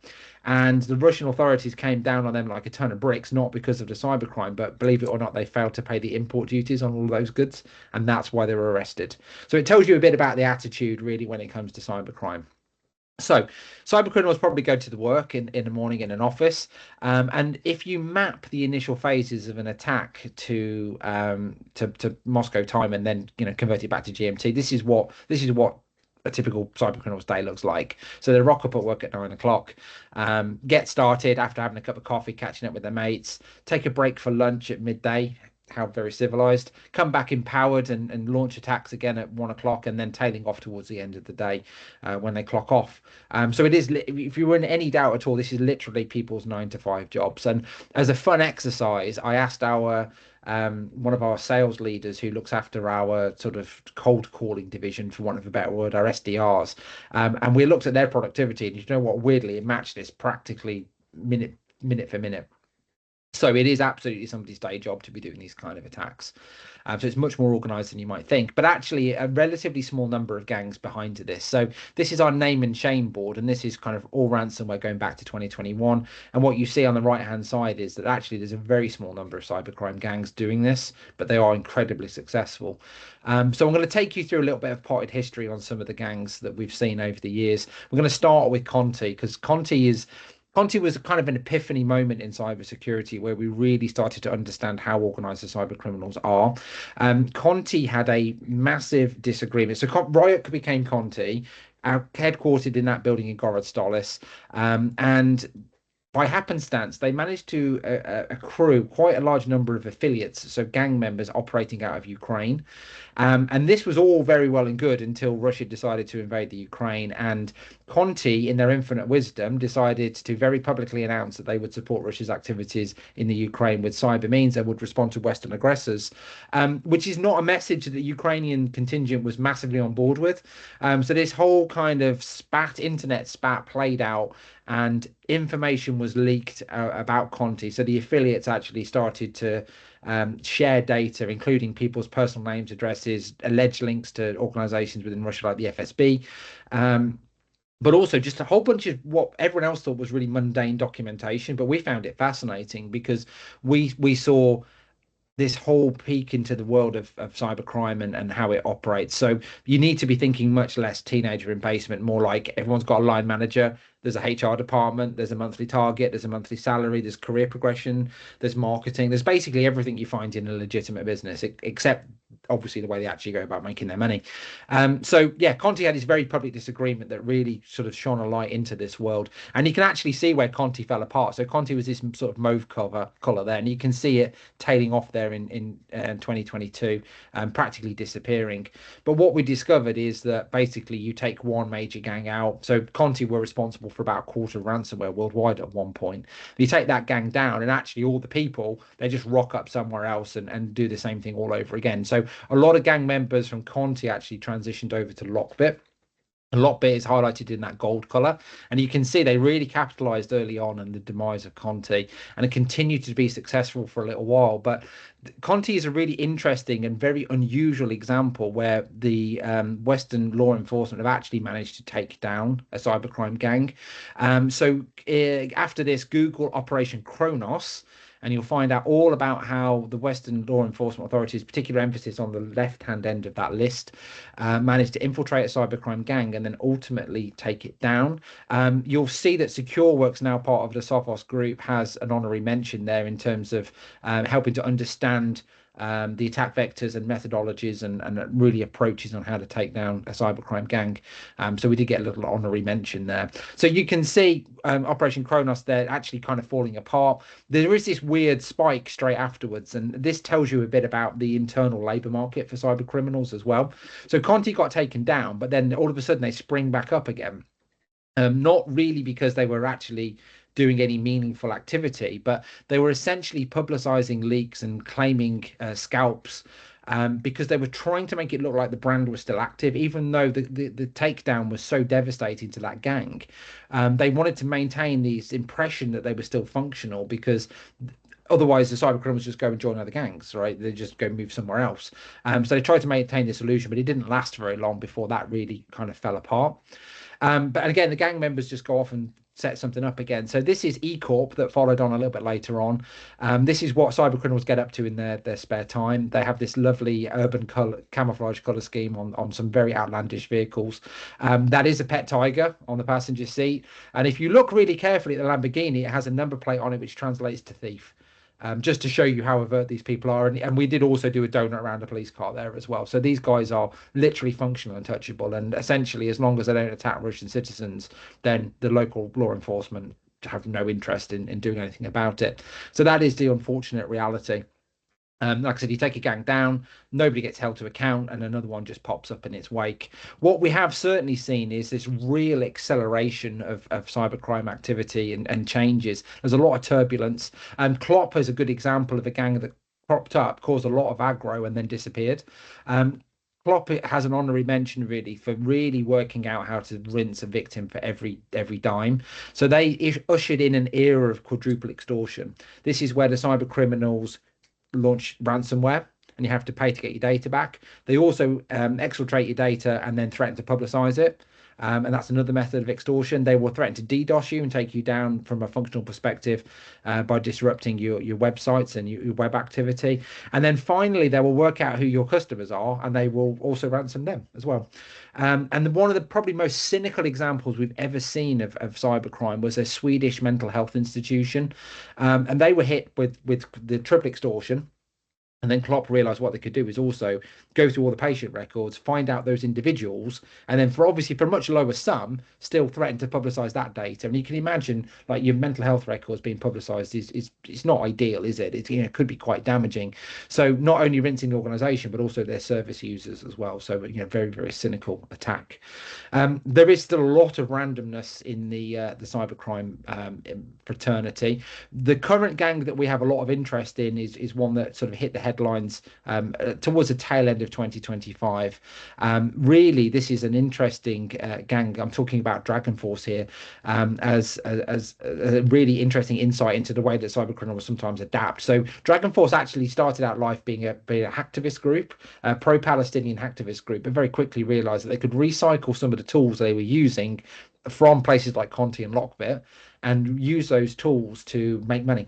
And the Russian authorities came down on them like a ton of bricks, not because of the cybercrime, but believe it or not, they failed to pay the import duties on all of those goods, and that's why they were arrested. So it tells you a bit about the attitude, really, when it comes to cybercrime. So, cyber criminals probably go to the work in the morning in an office, and if you map the initial phases of an attack to Moscow time and then convert it back to GMT, this is what a typical cyber criminal's day looks like. So they rock up at work at 9 o'clock, get started after having a cup of coffee, catching up with their mates, take a break for lunch at midday. How very civilized. Come back empowered and launch attacks again at 1 o'clock, and then tailing off towards the end of the day when they clock off. So it is. If you were in any doubt at all, this is literally people's 9 to 5 jobs. And as a fun exercise, I asked our one of our sales leaders who looks after our sort of cold calling division, for want of a better word, our SDRs, and we looked at their productivity, and you know what? Weirdly, it matched this practically minute for minute. So it is absolutely somebody's day job to be doing these kind of attacks. So it's much more organized than you might think, but actually a relatively small number of gangs behind this. So this is our name and shame board, and this is kind of all ransomware going back to 2021. And what you see on the right hand side is that actually there's a very small number of cybercrime gangs doing this, but they are incredibly successful. So I'm going to take you through a little bit of potted history on some of the gangs that we've seen over the years. We're going to start with Conti, because Conti was kind of an epiphany moment in cybersecurity where we really started to understand how organized the cyber criminals are. Conti had a massive disagreement. So Riot became Conti, headquartered in that building in Gorod Stolis, and by happenstance, they managed to accrue quite a large number of affiliates, so gang members operating out of Ukraine. And this was all very well and good until Russia decided to invade the Ukraine. And Conti, in their infinite wisdom, decided to very publicly announce that they would support Russia's activities in the Ukraine with cyber means and would respond to Western aggressors, which is not a message that the Ukrainian contingent was massively on board with. So this whole kind of internet spat played out, and information was leaked about Conti. So the affiliates actually started to share data, including people's personal names, addresses, alleged links to organizations within Russia like the FSB, but also just a whole bunch of what everyone else thought was really mundane documentation. But we found it fascinating because we saw this whole peek into the world of cybercrime and how it operates. So you need to be thinking much less teenager in basement, more like everyone's got a line manager, there's a HR department, there's a monthly target, there's a monthly salary, there's career progression, there's marketing, there's basically everything you find in a legitimate business, except obviously the way they actually go about making their money. So yeah, Conti had his very public disagreement that really sort of shone a light into this world, and you can actually see where Conti fell apart. So Conti was this sort of mauve color there, and you can see it tailing off there in 2022, practically disappearing. But what we discovered is that basically you take one major gang out. So Conti were responsible for about a quarter of ransomware worldwide at one point. You take that gang down, and actually all the people, they just rock up somewhere else and do the same thing all over again. So a lot of gang members from Conti actually transitioned over to Lockbit. Lockbit is highlighted in that gold color, and you can see they really capitalized early on in the demise of Conti, and it continued to be successful for a little while. But Conti is a really interesting and very unusual example where the Western law enforcement have actually managed to take down a cybercrime gang. After this, Google Operation Kronos, and you'll find out all about how the Western law enforcement authorities, particular emphasis on the left-hand end of that list, managed to infiltrate a cybercrime gang and then ultimately take it down. You'll see that SecureWorks, now part of the Sophos group, has an honorary mention there in terms of helping to understand the attack vectors and methodologies and really approaches on how to take down a cybercrime gang. So we did get a little honorary mention there. So you can see Operation Kronos there actually kind of falling apart. There is this weird spike straight afterwards, and this tells you a bit about the internal labor market for cyber criminals as well. So Conti got taken down, but then all of a sudden they spring back up again. Not really because they were actually doing any meaningful activity, but they were essentially publicizing leaks and claiming scalps because they were trying to make it look like the brand was still active, even though the takedown was so devastating to that gang. They wanted to maintain this impression that they were still functional, because otherwise the cyber criminals just go and join other gangs, right? They just go move somewhere else. So they tried to maintain this illusion, but it didn't last very long before that really kind of fell apart. But again, the gang members just go off and set something up again. So this is eCorp that followed on a little bit later on. This is what cyber criminals get up to in their spare time. They have this lovely urban camouflage color scheme on some very outlandish vehicles. That is a pet tiger on the passenger seat. And if you look really carefully at the Lamborghini, it has a number plate on it which translates to thief. Just to show you how overt these people are. And we did also do a donut around a police car there as well. So these guys are literally functional and touchable. And essentially, as long as they don't attack Russian citizens, then the local law enforcement have no interest in doing anything about it. So that is the unfortunate reality. Like I said, you take a gang down, nobody gets held to account, and another one just pops up in its wake. What we have certainly seen is this real acceleration of cybercrime activity and changes. There's a lot of turbulence. Klopp is a good example of a gang that cropped up, caused a lot of aggro, and then disappeared. Klopp has an honorary mention really for really working out how to rinse a victim for every dime. So they ushered in an era of quadruple extortion. This is where the cyber criminals launch ransomware and you have to pay to get your data back. They also exfiltrate your data and then threaten to publicize it. And that's another method of extortion. They will threaten to DDoS you and take you down from a functional perspective by disrupting your websites and your web activity. And then finally, they will work out who your customers are, and they will also ransom them as well. And one of the probably most cynical examples we've ever seen of cybercrime was a Swedish mental health institution. And they were hit with the triple extortion. And then Klopp realized what they could do is also go through all the patient records, find out those individuals, and then for obviously for a much lower sum, still threaten to publicize that data. And you can imagine like your mental health records being publicized is it's not ideal, is it? It could be quite damaging. So not only rinsing the organization, but also their service users as well. So very, very cynical attack. There is still a lot of randomness in the cybercrime fraternity. The current gang that we have a lot of interest in is one that sort of hit the headlines towards the tail end of 2025. Really, this is an interesting gang. I'm talking about Dragon Force here as a really interesting insight into the way that cybercriminals sometimes adapt. So Dragon Force actually started out life being a hacktivist group, a pro-Palestinian hacktivist group, but very quickly realized that they could recycle some of the tools they were using from places like Conti and Lockbit and use those tools to make money.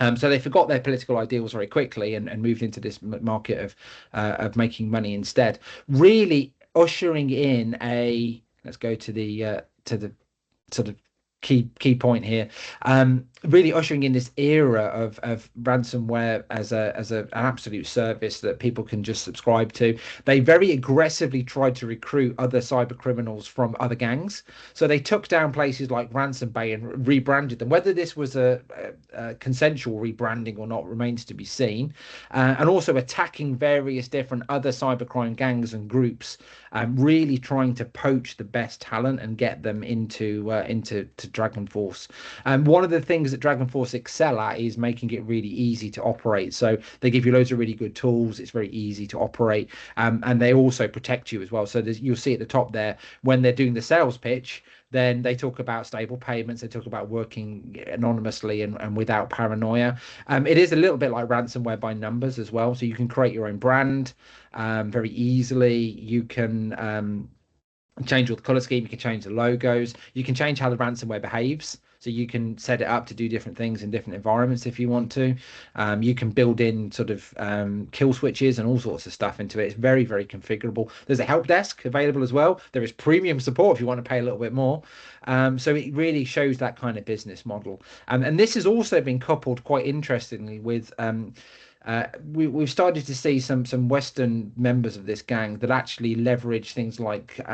So they forgot their political ideals very quickly and moved into this market of making money instead, really ushering in a, let's go to the sort of key point here, really ushering in this era of ransomware as an absolute service that people can just subscribe to. They very aggressively tried to recruit other cyber criminals from other gangs, so they took down places like Ransom Bay and rebranded them. Whether this was a consensual rebranding or not remains to be seen, and also attacking various different other cybercrime gangs and groups, really trying to poach the best talent and get them into Dragon Force. And one of the things that Dragon Force excel at is making it really easy to operate. So they give you loads of really good tools. It's very easy to operate, and they also protect you as well. So you'll see at the top there when they're doing the sales pitch, then they talk about stable payments. They talk about working anonymously and without paranoia. It is a little bit like ransomware by numbers as well. So you can create your own brand very easily. You can change all the color scheme. You can change the logos. You can change how the ransomware behaves. So you can set it up to do different things in different environments if you want to. You can build in sort of kill switches and all sorts of stuff into it. It's very, very configurable. There's a help desk available as well. There is premium support if you want to pay a little bit more. So it really shows that kind of business model. And this has also been coupled quite interestingly with we've started to see some Western members of this gang that actually leverage things like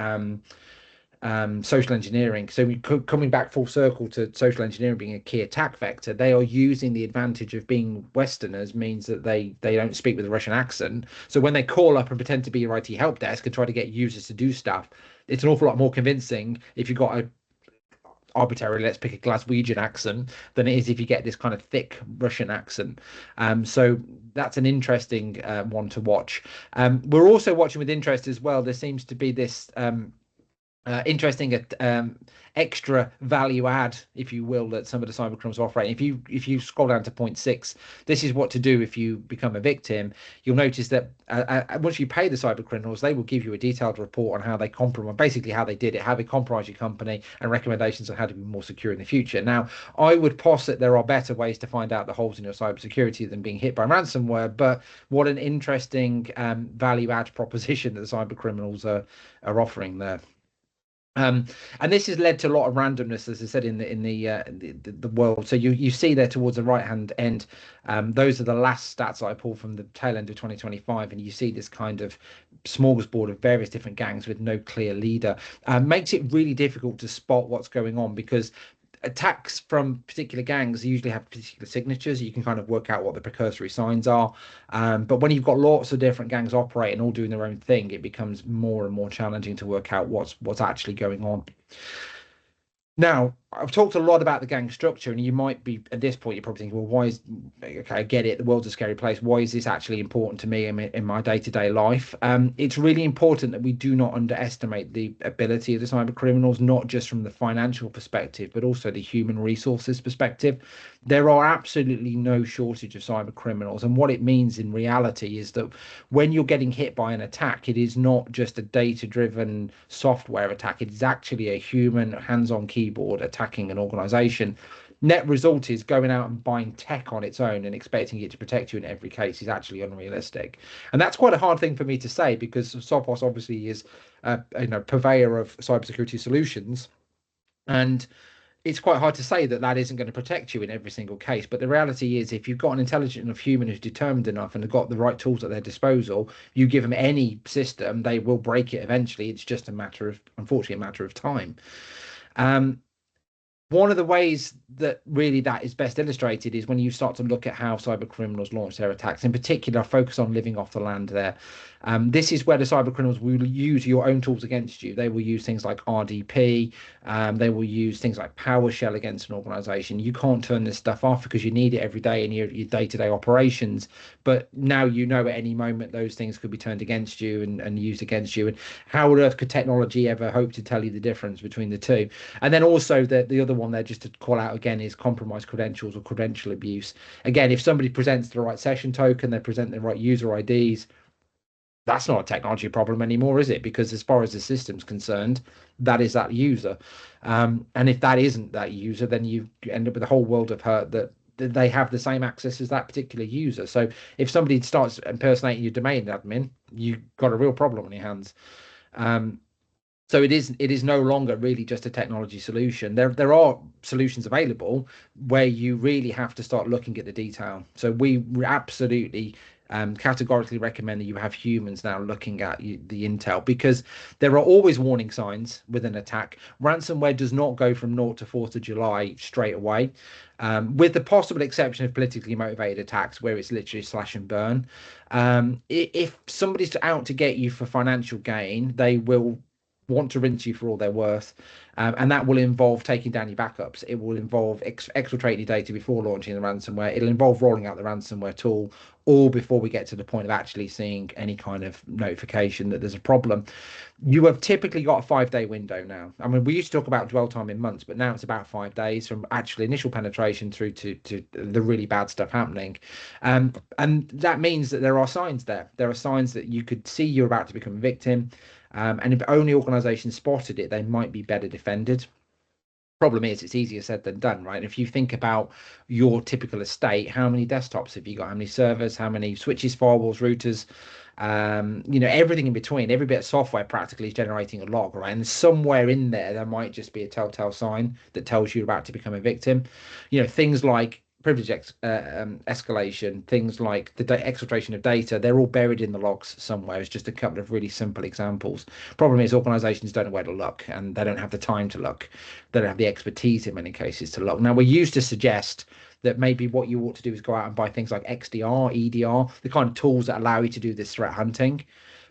social engineering. So coming back full circle to social engineering being a key attack vector, they are using the advantage of being Westerners means that they don't speak with a Russian accent. So when they call up and pretend to be your IT help desk and try to get users to do stuff, it's an awful lot more convincing if you've got a arbitrary, let's pick a Glaswegian accent, than it is if you get this kind of thick Russian accent. So that's an interesting one to watch. We're also watching with interest as well. There seems to be this interesting extra value add, if you will, that some of the cyber criminals are offering. If you scroll down to point 6, this is what to do if you become a victim. You'll notice that once you pay the cyber criminals, they will give you a detailed report on how they compromise, basically how they did it, how they compromise your company, and recommendations on how to be more secure in the future. Now, I would posit there are better ways to find out the holes in your cybersecurity than being hit by ransomware, but what an interesting value add proposition that the cyber criminals are offering there. And this has led to a lot of randomness, as I said, in the world. So you see there towards the right hand end, those are the last stats I pulled from the tail end of 2025, and you see this kind of smorgasbord of various different gangs with no clear leader. Makes it really difficult to spot what's going on, because attacks from particular gangs usually have particular signatures. You can kind of work out what the precursory signs are. But when you've got lots of different gangs operating, all doing their own thing, it becomes more and more challenging to work out what's actually going on. Now, I've talked a lot about the gang structure, and you might be at this point, you're probably thinking, well, why is, okay, I get it, the world's a scary place. Why is this actually important to me in my day-to-day life? It's really important that we do not underestimate the ability of the cyber criminals, not just from the financial perspective, but also the human resources perspective. There are absolutely no shortage of cyber criminals. And what it means in reality is that when you're getting hit by an attack, it is not just a data-driven software attack. It is actually a human hands-on keyboard attacking an organization. Net result is going out and buying tech on its own and expecting it to protect you in every case is actually unrealistic. And that's quite a hard thing for me to say, because Sophos obviously is a purveyor of cybersecurity solutions. And it's quite hard to say that isn't going to protect you in every single case. But the reality is, if you've got an intelligent enough human who's determined enough and have got the right tools at their disposal, you give them any system, they will break it eventually. It's just unfortunately, a matter of time. One of the ways that really that is best illustrated is when you start to look at how cyber criminals launch their attacks. In particular, focus on living off the land there. This is where the cyber criminals will use your own tools against you. They will use things like RDP. They will use things like PowerShell against an organization. You can't turn this stuff off because you need it every day in your day-to-day operations. But now you know at any moment those things could be turned against you and used against you. And how on earth could technology ever hope to tell you the difference between the two? And then also the other one there, just to call out again, is compromised credentials or credential abuse. Again, if somebody presents the right session token, they present the right user IDs, that's not a technology problem anymore, is it? Because as far as the system's concerned, that is that user. And if that isn't that user, then you end up with a whole world of hurt that they have the same access as that particular user. So if somebody starts impersonating your domain admin, you've got a real problem on your hands. Um, so it is no longer really just a technology solution. There are solutions available where you really have to start looking at the detail. So we absolutely categorically recommend that you have humans now looking at the intel, because there are always warning signs with an attack. Ransomware does not go from 0 to 4th of July straight away, with the possible exception of politically motivated attacks where it's literally slash and burn. If somebody's out to get you for financial gain, they will want to rinse you for all they're worth. And that will involve taking down your backups. It will involve exfiltrating your data before launching the ransomware. It'll involve rolling out the ransomware tool, all before we get to the point of actually seeing any kind of notification that there's a problem. You have typically got a 5-day window now. I mean, we used to talk about dwell time in months, but now it's about 5 days from actually initial penetration through to the really bad stuff happening. And that means that there are signs there. There are signs that you could see you're about to become a victim. And if only organizations spotted it, they might be better defended. Problem is, it's easier said than done, right? If you think about your typical estate, how many desktops have you got? How many servers? How many switches, firewalls, routers? Everything in between. Every bit of software practically is generating a log, right? And somewhere in there might just be a telltale sign that tells you're about to become a victim. Things like privilege escalation, things like the exfiltration of data, they're all buried in the logs somewhere. It's just a couple of really simple examples. Problem is, organizations don't know where to look, and they don't have the time to look. They don't have the expertise in many cases to look. Now, we used to suggest that maybe what you ought to do is go out and buy things like XDR, EDR, the kind of tools that allow you to do this threat hunting.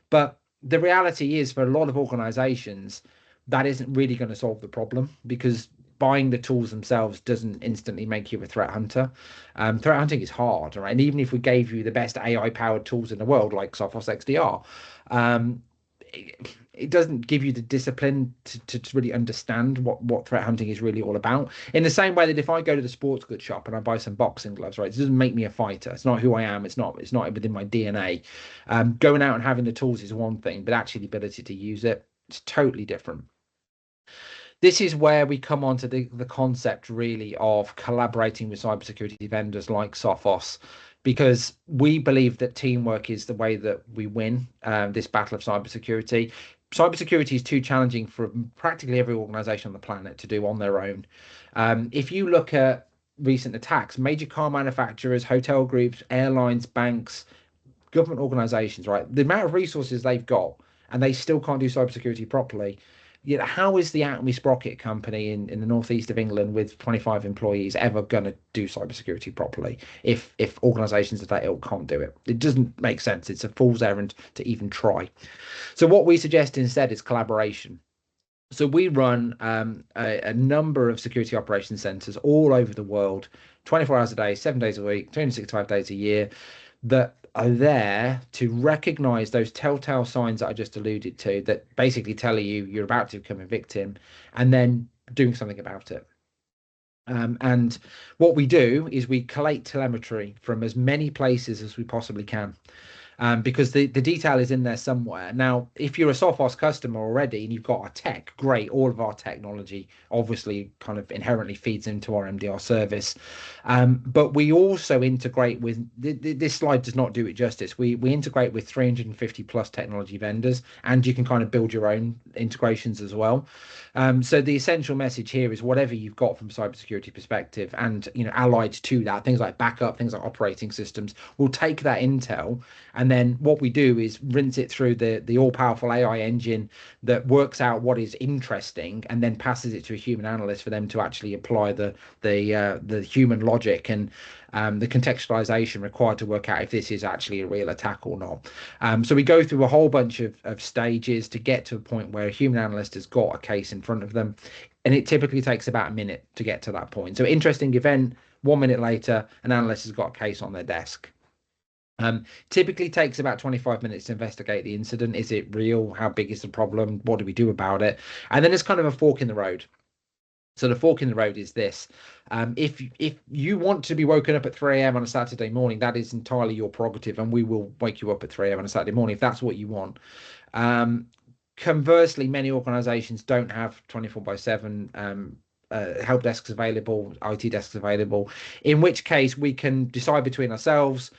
But the reality is, for a lot of organizations, that isn't really going to solve the problem, because buying the tools themselves doesn't instantly make you a threat hunter. Threat hunting is hard, right? And even if we gave you the best AI-powered tools in the world, like Sophos XDR, it doesn't give you the discipline to really understand what threat hunting is really all about. In the same way that if I go to the sports goods shop and I buy some boxing gloves, right, it doesn't make me a fighter. It's not who I am. It's not within my DNA. Going out and having the tools is one thing, but actually the ability to use it, it's totally different. This is where we come on to the concept really of collaborating with cybersecurity vendors like Sophos, because we believe that teamwork is the way that we win this battle of cybersecurity. Cybersecurity is too challenging for practically every organization on the planet to do on their own. If you look at recent attacks, major car manufacturers, hotel groups, airlines, banks, government organizations, right? The amount of resources they've got, and they still can't do cybersecurity properly. How is the Acme Sprocket company in the northeast of England with 25 employees ever going to do cybersecurity properly if organizations of that ilk can't do it? It doesn't make sense. It's a fool's errand to even try. So what we suggest instead is collaboration. So we run a number of security operations centers all over the world, 24 hours a day, 7 days a week, 365 days a year, that are there to recognize those telltale signs that I just alluded to, that basically tell you you're about to become a victim, and then doing something about it. And what we do is we collate telemetry from as many places as we possibly can. Because the detail is in there somewhere. Now, if you're a Sophos customer already and you've got our tech, great. All of our technology obviously kind of inherently feeds into our MDR service. But we also integrate with, this slide does not do it justice. We integrate with 350 plus technology vendors, and you can kind of build your own integrations as well. So the essential message here is whatever you've got from a cybersecurity perspective, and allied to that, things like backup, things like operating systems, we'll take that intel, and then what we do is rinse it through the all-powerful AI engine that works out what is interesting, and then passes it to a human analyst for them to actually apply the human logic and the contextualization required to work out if this is actually a real attack or not. So we go through a whole bunch of stages to get to a point where a human analyst has got a case in front of them, and it typically takes about a minute to get to that point. So interesting event, 1 minute later, an analyst has got a case on their desk. Typically takes about 25 minutes to investigate the incident. Is it real? How big is the problem? What do we do about it? And then it's kind of a fork in the road. So the fork in the road is this. If you want to be woken up at 3 a.m. on a Saturday morning, that is entirely your prerogative, and we will wake you up at 3 a.m. on a Saturday morning if that's what you want. Conversely, many organizations don't have 24/7 help desks available, IT desks available, in which case we can decide between ourselves.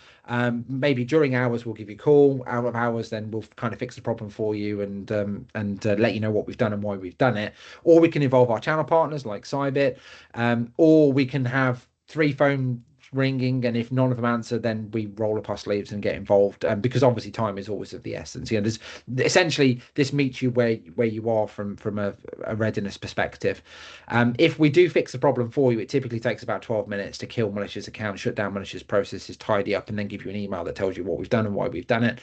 Maybe during hours we'll give you a call. Out of hours, then we'll kind of fix the problem for you and let you know what we've done and why we've done it. Or we can involve our channel partners like Cybit, or we can have 3 phone ringing, and if none of them answer, then we roll up our sleeves and get involved, because obviously time is always of the essence. There's essentially, this meets you where you are from a readiness perspective. If we do fix the problem for you, it typically takes about 12 minutes to kill malicious accounts, shut down malicious processes, tidy up, and then give you an email that tells you what we've done and why we've done it.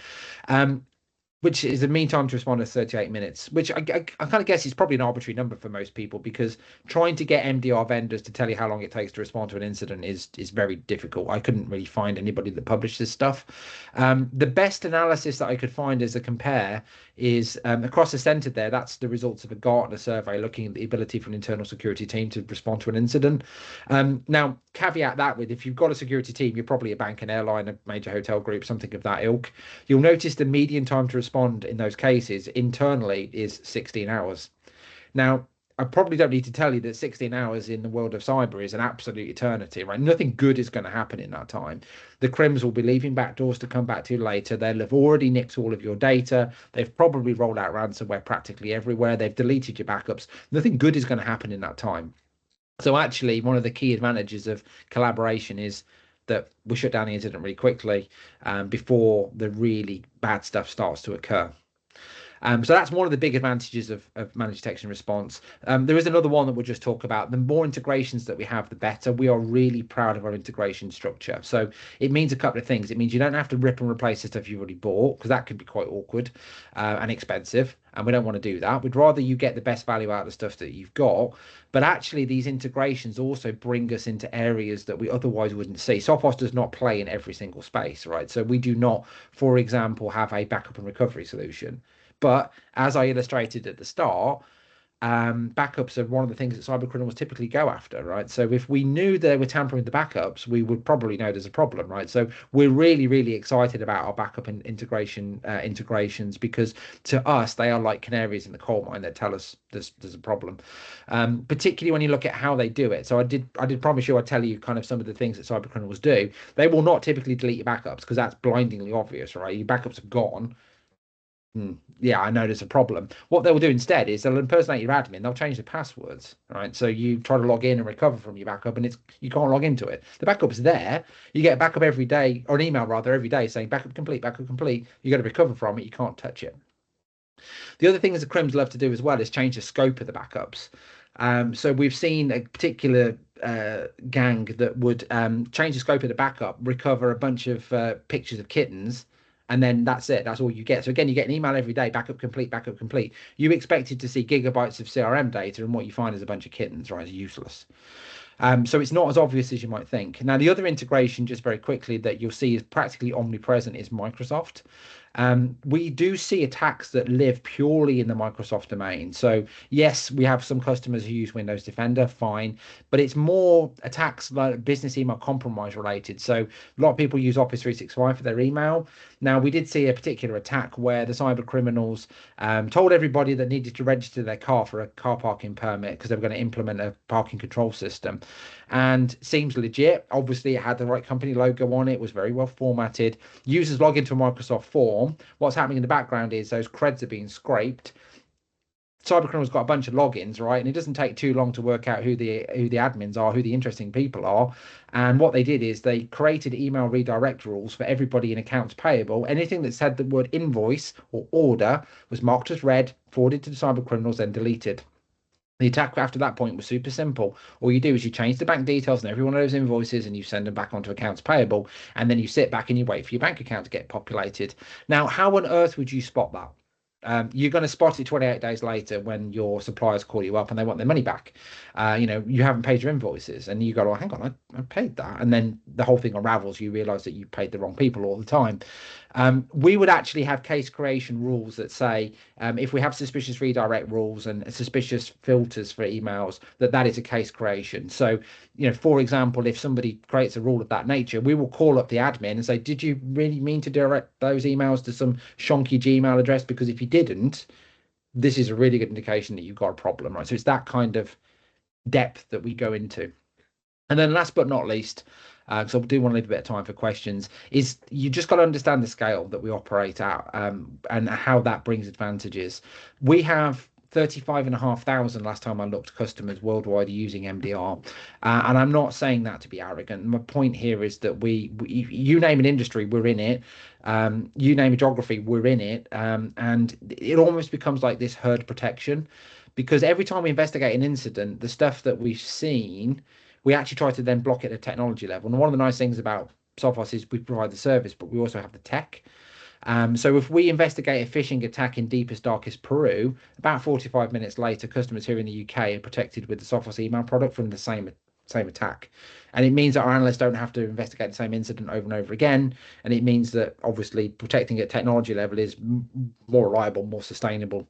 Which is the mean time to respond to 38 minutes, which I kind of guess is probably an arbitrary number for most people, because trying to get MDR vendors to tell you how long it takes to respond to an incident is very difficult. I couldn't really find anybody that published this stuff. The best analysis that I could find as a compare is across the center there. That's the results of a Gartner survey looking at the ability for an internal security team to respond to an incident. Now, caveat that with, if you've got a security team, you're probably a bank, an airline, a major hotel group, something of that ilk. You'll notice the median time to respond in those cases internally is 16 hours. Now, I probably don't need to tell you that 16 hours in the world of cyber is an absolute eternity, right? Nothing good is going to happen in that time. The crims will be leaving back doors to come back to later. They'll have already nicked all of your data. They've probably rolled out ransomware practically everywhere. They've deleted your backups. Nothing good is going to happen in that time. So actually, one of the key advantages of collaboration is that we shut down the incident really quickly before the really bad stuff starts to occur. So that's one of the big advantages of managed detection response. There is another one that we'll just talk about. The more integrations that we have, the better. We are really proud of our integration structure. So it means a couple of things. It means you don't have to rip and replace the stuff you've already bought, because that could be quite awkward and expensive. And we don't want to do that. We'd rather you get the best value out of the stuff that you've got. But actually, these integrations also bring us into areas that we otherwise wouldn't see. Sophos does not play in every single space, right? So we do not, for example, have a backup and recovery solution. But as I illustrated at the start, backups are one of the things that cybercriminals typically go after, right? So if we knew they were tampering the backups, we would probably know there's a problem, right? So we're really, really excited about our backup and integrations, because to us, they are like canaries in the coal mine that tell us there's a problem, particularly when you look at how they do it. So I did promise you I'd tell you kind of some of the things that cybercriminals do. They will not typically delete your backups, because that's blindingly obvious, right? Your backups are gone. Yeah, I know there's a problem. What they'll do instead is they'll impersonate your admin. They'll change the passwords, right? So you try to log in and recover from your backup, and you can't log into it. The backup's there. You get a backup every day, or an email rather, every day saying backup complete, backup complete. You got to recover from it. You can't touch it. The other thing that the crims love to do as well is change the scope of the backups. So we've seen a particular gang that would change the scope of the backup, recover a bunch of pictures of kittens, and then that's it. That's all you get. So again, you get an email every day, backup complete, backup complete. You expected to see gigabytes of CRM data, and what you find is a bunch of kittens, right? It's useless. So it's not as obvious as you might think. Now, the other integration, just very quickly, that you'll see is practically omnipresent is Microsoft. We do see attacks that live purely in the Microsoft domain. So yes, we have some customers who use Windows Defender, fine, but it's more attacks like business email compromise related. So a lot of people use Office 365 for their email. Now, we did see a particular attack where the cyber criminals told everybody that needed to register their car for a car parking permit because they were going to implement a parking control system. And seems legit. Obviously, it had the right company logo on it. It was very well formatted. Users log into a Microsoft form. What's happening in the background is those creds are being scraped. Cybercriminals got a bunch of logins, right? And it doesn't take too long to work out who the admins are, who the interesting people are. And what they did is they created email redirect rules for everybody in accounts payable. Anything that said the word invoice or order was marked as read, forwarded to the cybercriminals, then deleted. The attack after that point was super simple. All you do is you change the bank details and every one of those invoices, and you send them back onto accounts payable, and then you sit back and you wait for your bank account to get populated. Now, how on earth would you spot that? You're going to spot it 28 days later when your suppliers call you up and they want their money back. You haven't paid your invoices, and you go, oh, hang on, I paid that. And then the whole thing unravels. You realize that you paid the wrong people all the time. We would actually have case creation rules that say if we have suspicious redirect rules and suspicious filters for emails, that is a case creation. So, for example, if somebody creates a rule of that nature, we will call up the admin and say, did you really mean to direct those emails to some shonky Gmail address? Because if you didn't, this is a really good indication that you've got a problem, right? So it's that kind of depth that we go into. And then last but not least, so I do want to leave a bit of time for questions, is you just got to understand the scale that we operate at, and how that brings advantages. We have 35,500 last time I looked customers worldwide using MDR. And I'm not saying that to be arrogant. My point here is that you name an industry, we're in it. You name a geography, we're in it. And it almost becomes like this herd protection, because every time we investigate an incident, the stuff that we've seen, we actually try to then block it at technology level. And one of the nice things about Sophos is we provide the service, but we also have the tech. So if we investigate a phishing attack in deepest, darkest Peru, about 45 minutes later, customers here in the UK are protected with the Sophos email product from the same attack. And it means that our analysts don't have to investigate the same incident over and over again. And it means that obviously protecting at technology level is more reliable, more sustainable.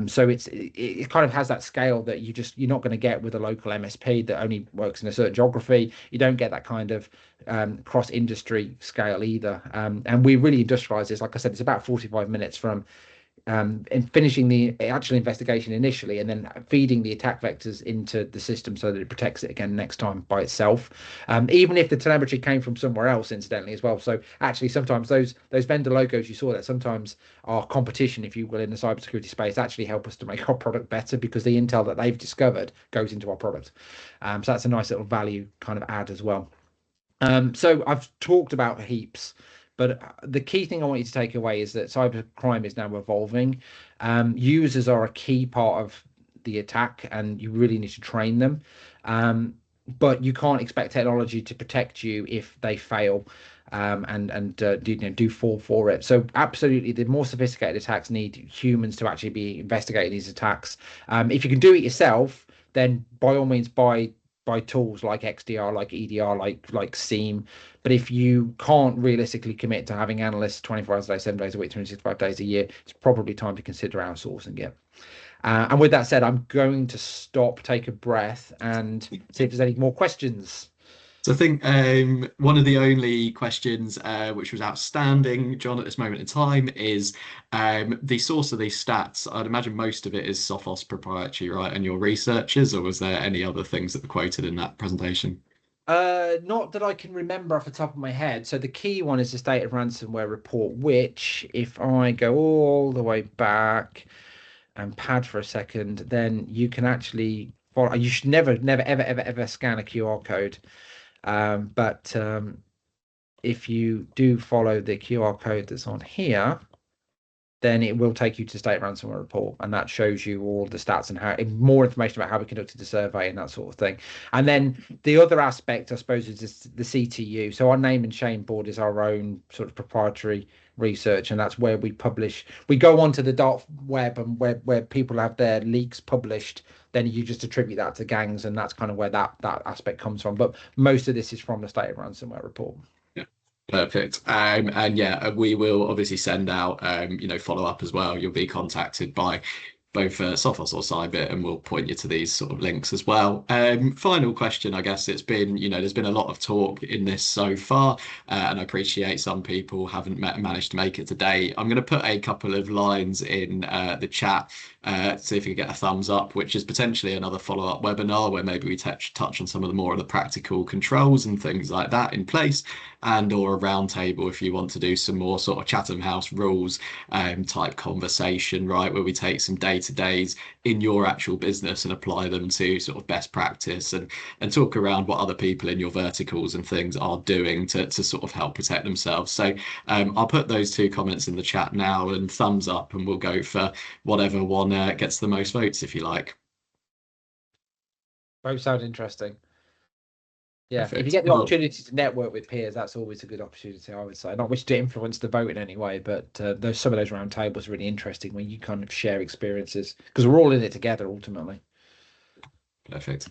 So it kind of has that scale that you're not going to get with a local MSP that only works in a certain geography. You don't get that kind of cross industry scale either. And we really industrialize this. Like I said, it's about 45 minutes from and finishing the actual investigation initially, and then feeding the attack vectors into the system so that it protects it again next time by itself, even if the telemetry came from somewhere else, incidentally, as well. So actually, sometimes those vendor logos you saw there, sometimes our competition, if you will, in the cybersecurity space, actually help us to make our product better, because the intel that they've discovered goes into our product. So that's a nice little value kind of add as well. So I've talked about heaps, but the key thing I want you to take away is that cybercrime is now evolving. Users are a key part of the attack, and you really need to train them. But you can't expect technology to protect you if they fail, and do fall for it. So absolutely, the more sophisticated attacks need humans to actually be investigating these attacks. If you can do it yourself, then by all means buy tools like XDR, like EDR, like SIEM. But if you can't realistically commit to having analysts 24 hours a day, 7 days a week, 365 days a year, it's probably time to consider outsourcing it. And with that said, I'm going to stop, take a breath, and see if there's any more questions. So I think one of the only questions which was outstanding, John, at this moment in time is the source of these stats. I'd imagine most of it is Sophos proprietary, right? And your researchers, or was there any other things that were quoted in that presentation? Not that I can remember off the top of my head. So the key one is the State of Ransomware report, which, if I go all the way back and pad for a second, then you can actually follow. You should never, never, ever, ever, ever scan a QR code. But if you do follow the QR code that's on here, then it will take you to State Ransomware Report, and that shows you all the stats and how more information about how we conducted the survey and that sort of thing. And then the other aspect, I suppose, is the CTU. So our name and shame board is our own sort of proprietary research, and that's where we publish. We go onto the dark web, and where people have their leaks published, then you just attribute that to gangs, and that's kind of where that aspect comes from. But most of this is from the State of Ransomware Report. Perfect. And yeah, we will obviously send out, follow up as well. You'll be contacted by both Sophos or Cybit, and we'll point you to these sort of links as well. Final question, I guess it's been, there's been a lot of talk in this so far, and I appreciate some people haven't managed to make it today. I'm going to put a couple of lines in the chat, see if you can get a thumbs up, which is potentially another follow-up webinar where maybe we touch on some of the more of the practical controls and things like that in place, and or a roundtable if you want to do some more sort of Chatham House rules type conversation, right, where we take some day-to-days in your actual business and apply them to sort of best practice, and talk around what other people in your verticals and things are doing to sort of help protect themselves. So I'll put those two comments in the chat now, and thumbs up, and we'll go for whatever one gets the most votes, if you like. Both sound interesting. Yeah, Perfect. if you get the opportunity to network with peers, that's always a good opportunity, I would say. Not wish to influence the vote in any way, but some of those round tables are really interesting when you kind of share experiences, because we're all in it together ultimately. Perfect.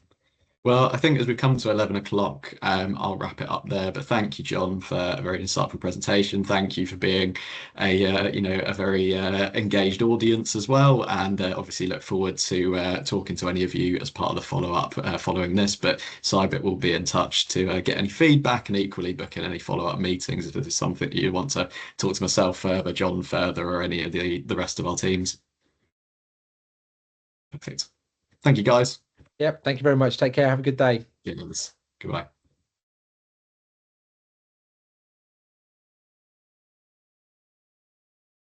Well, I think as we come to 11 o'clock, I'll wrap it up there. But thank you, John, for a very insightful presentation. Thank you for being a very engaged audience as well. And obviously look forward to talking to any of you as part of the follow-up following this. But Cybit will be in touch to get any feedback, and equally book in any follow-up meetings if there's something that you want to talk to myself further, John further, or any of the rest of our teams. Perfect. Thank you, guys. Yep. Thank you very much. Take care. Have a good day. Cheers. Goodbye.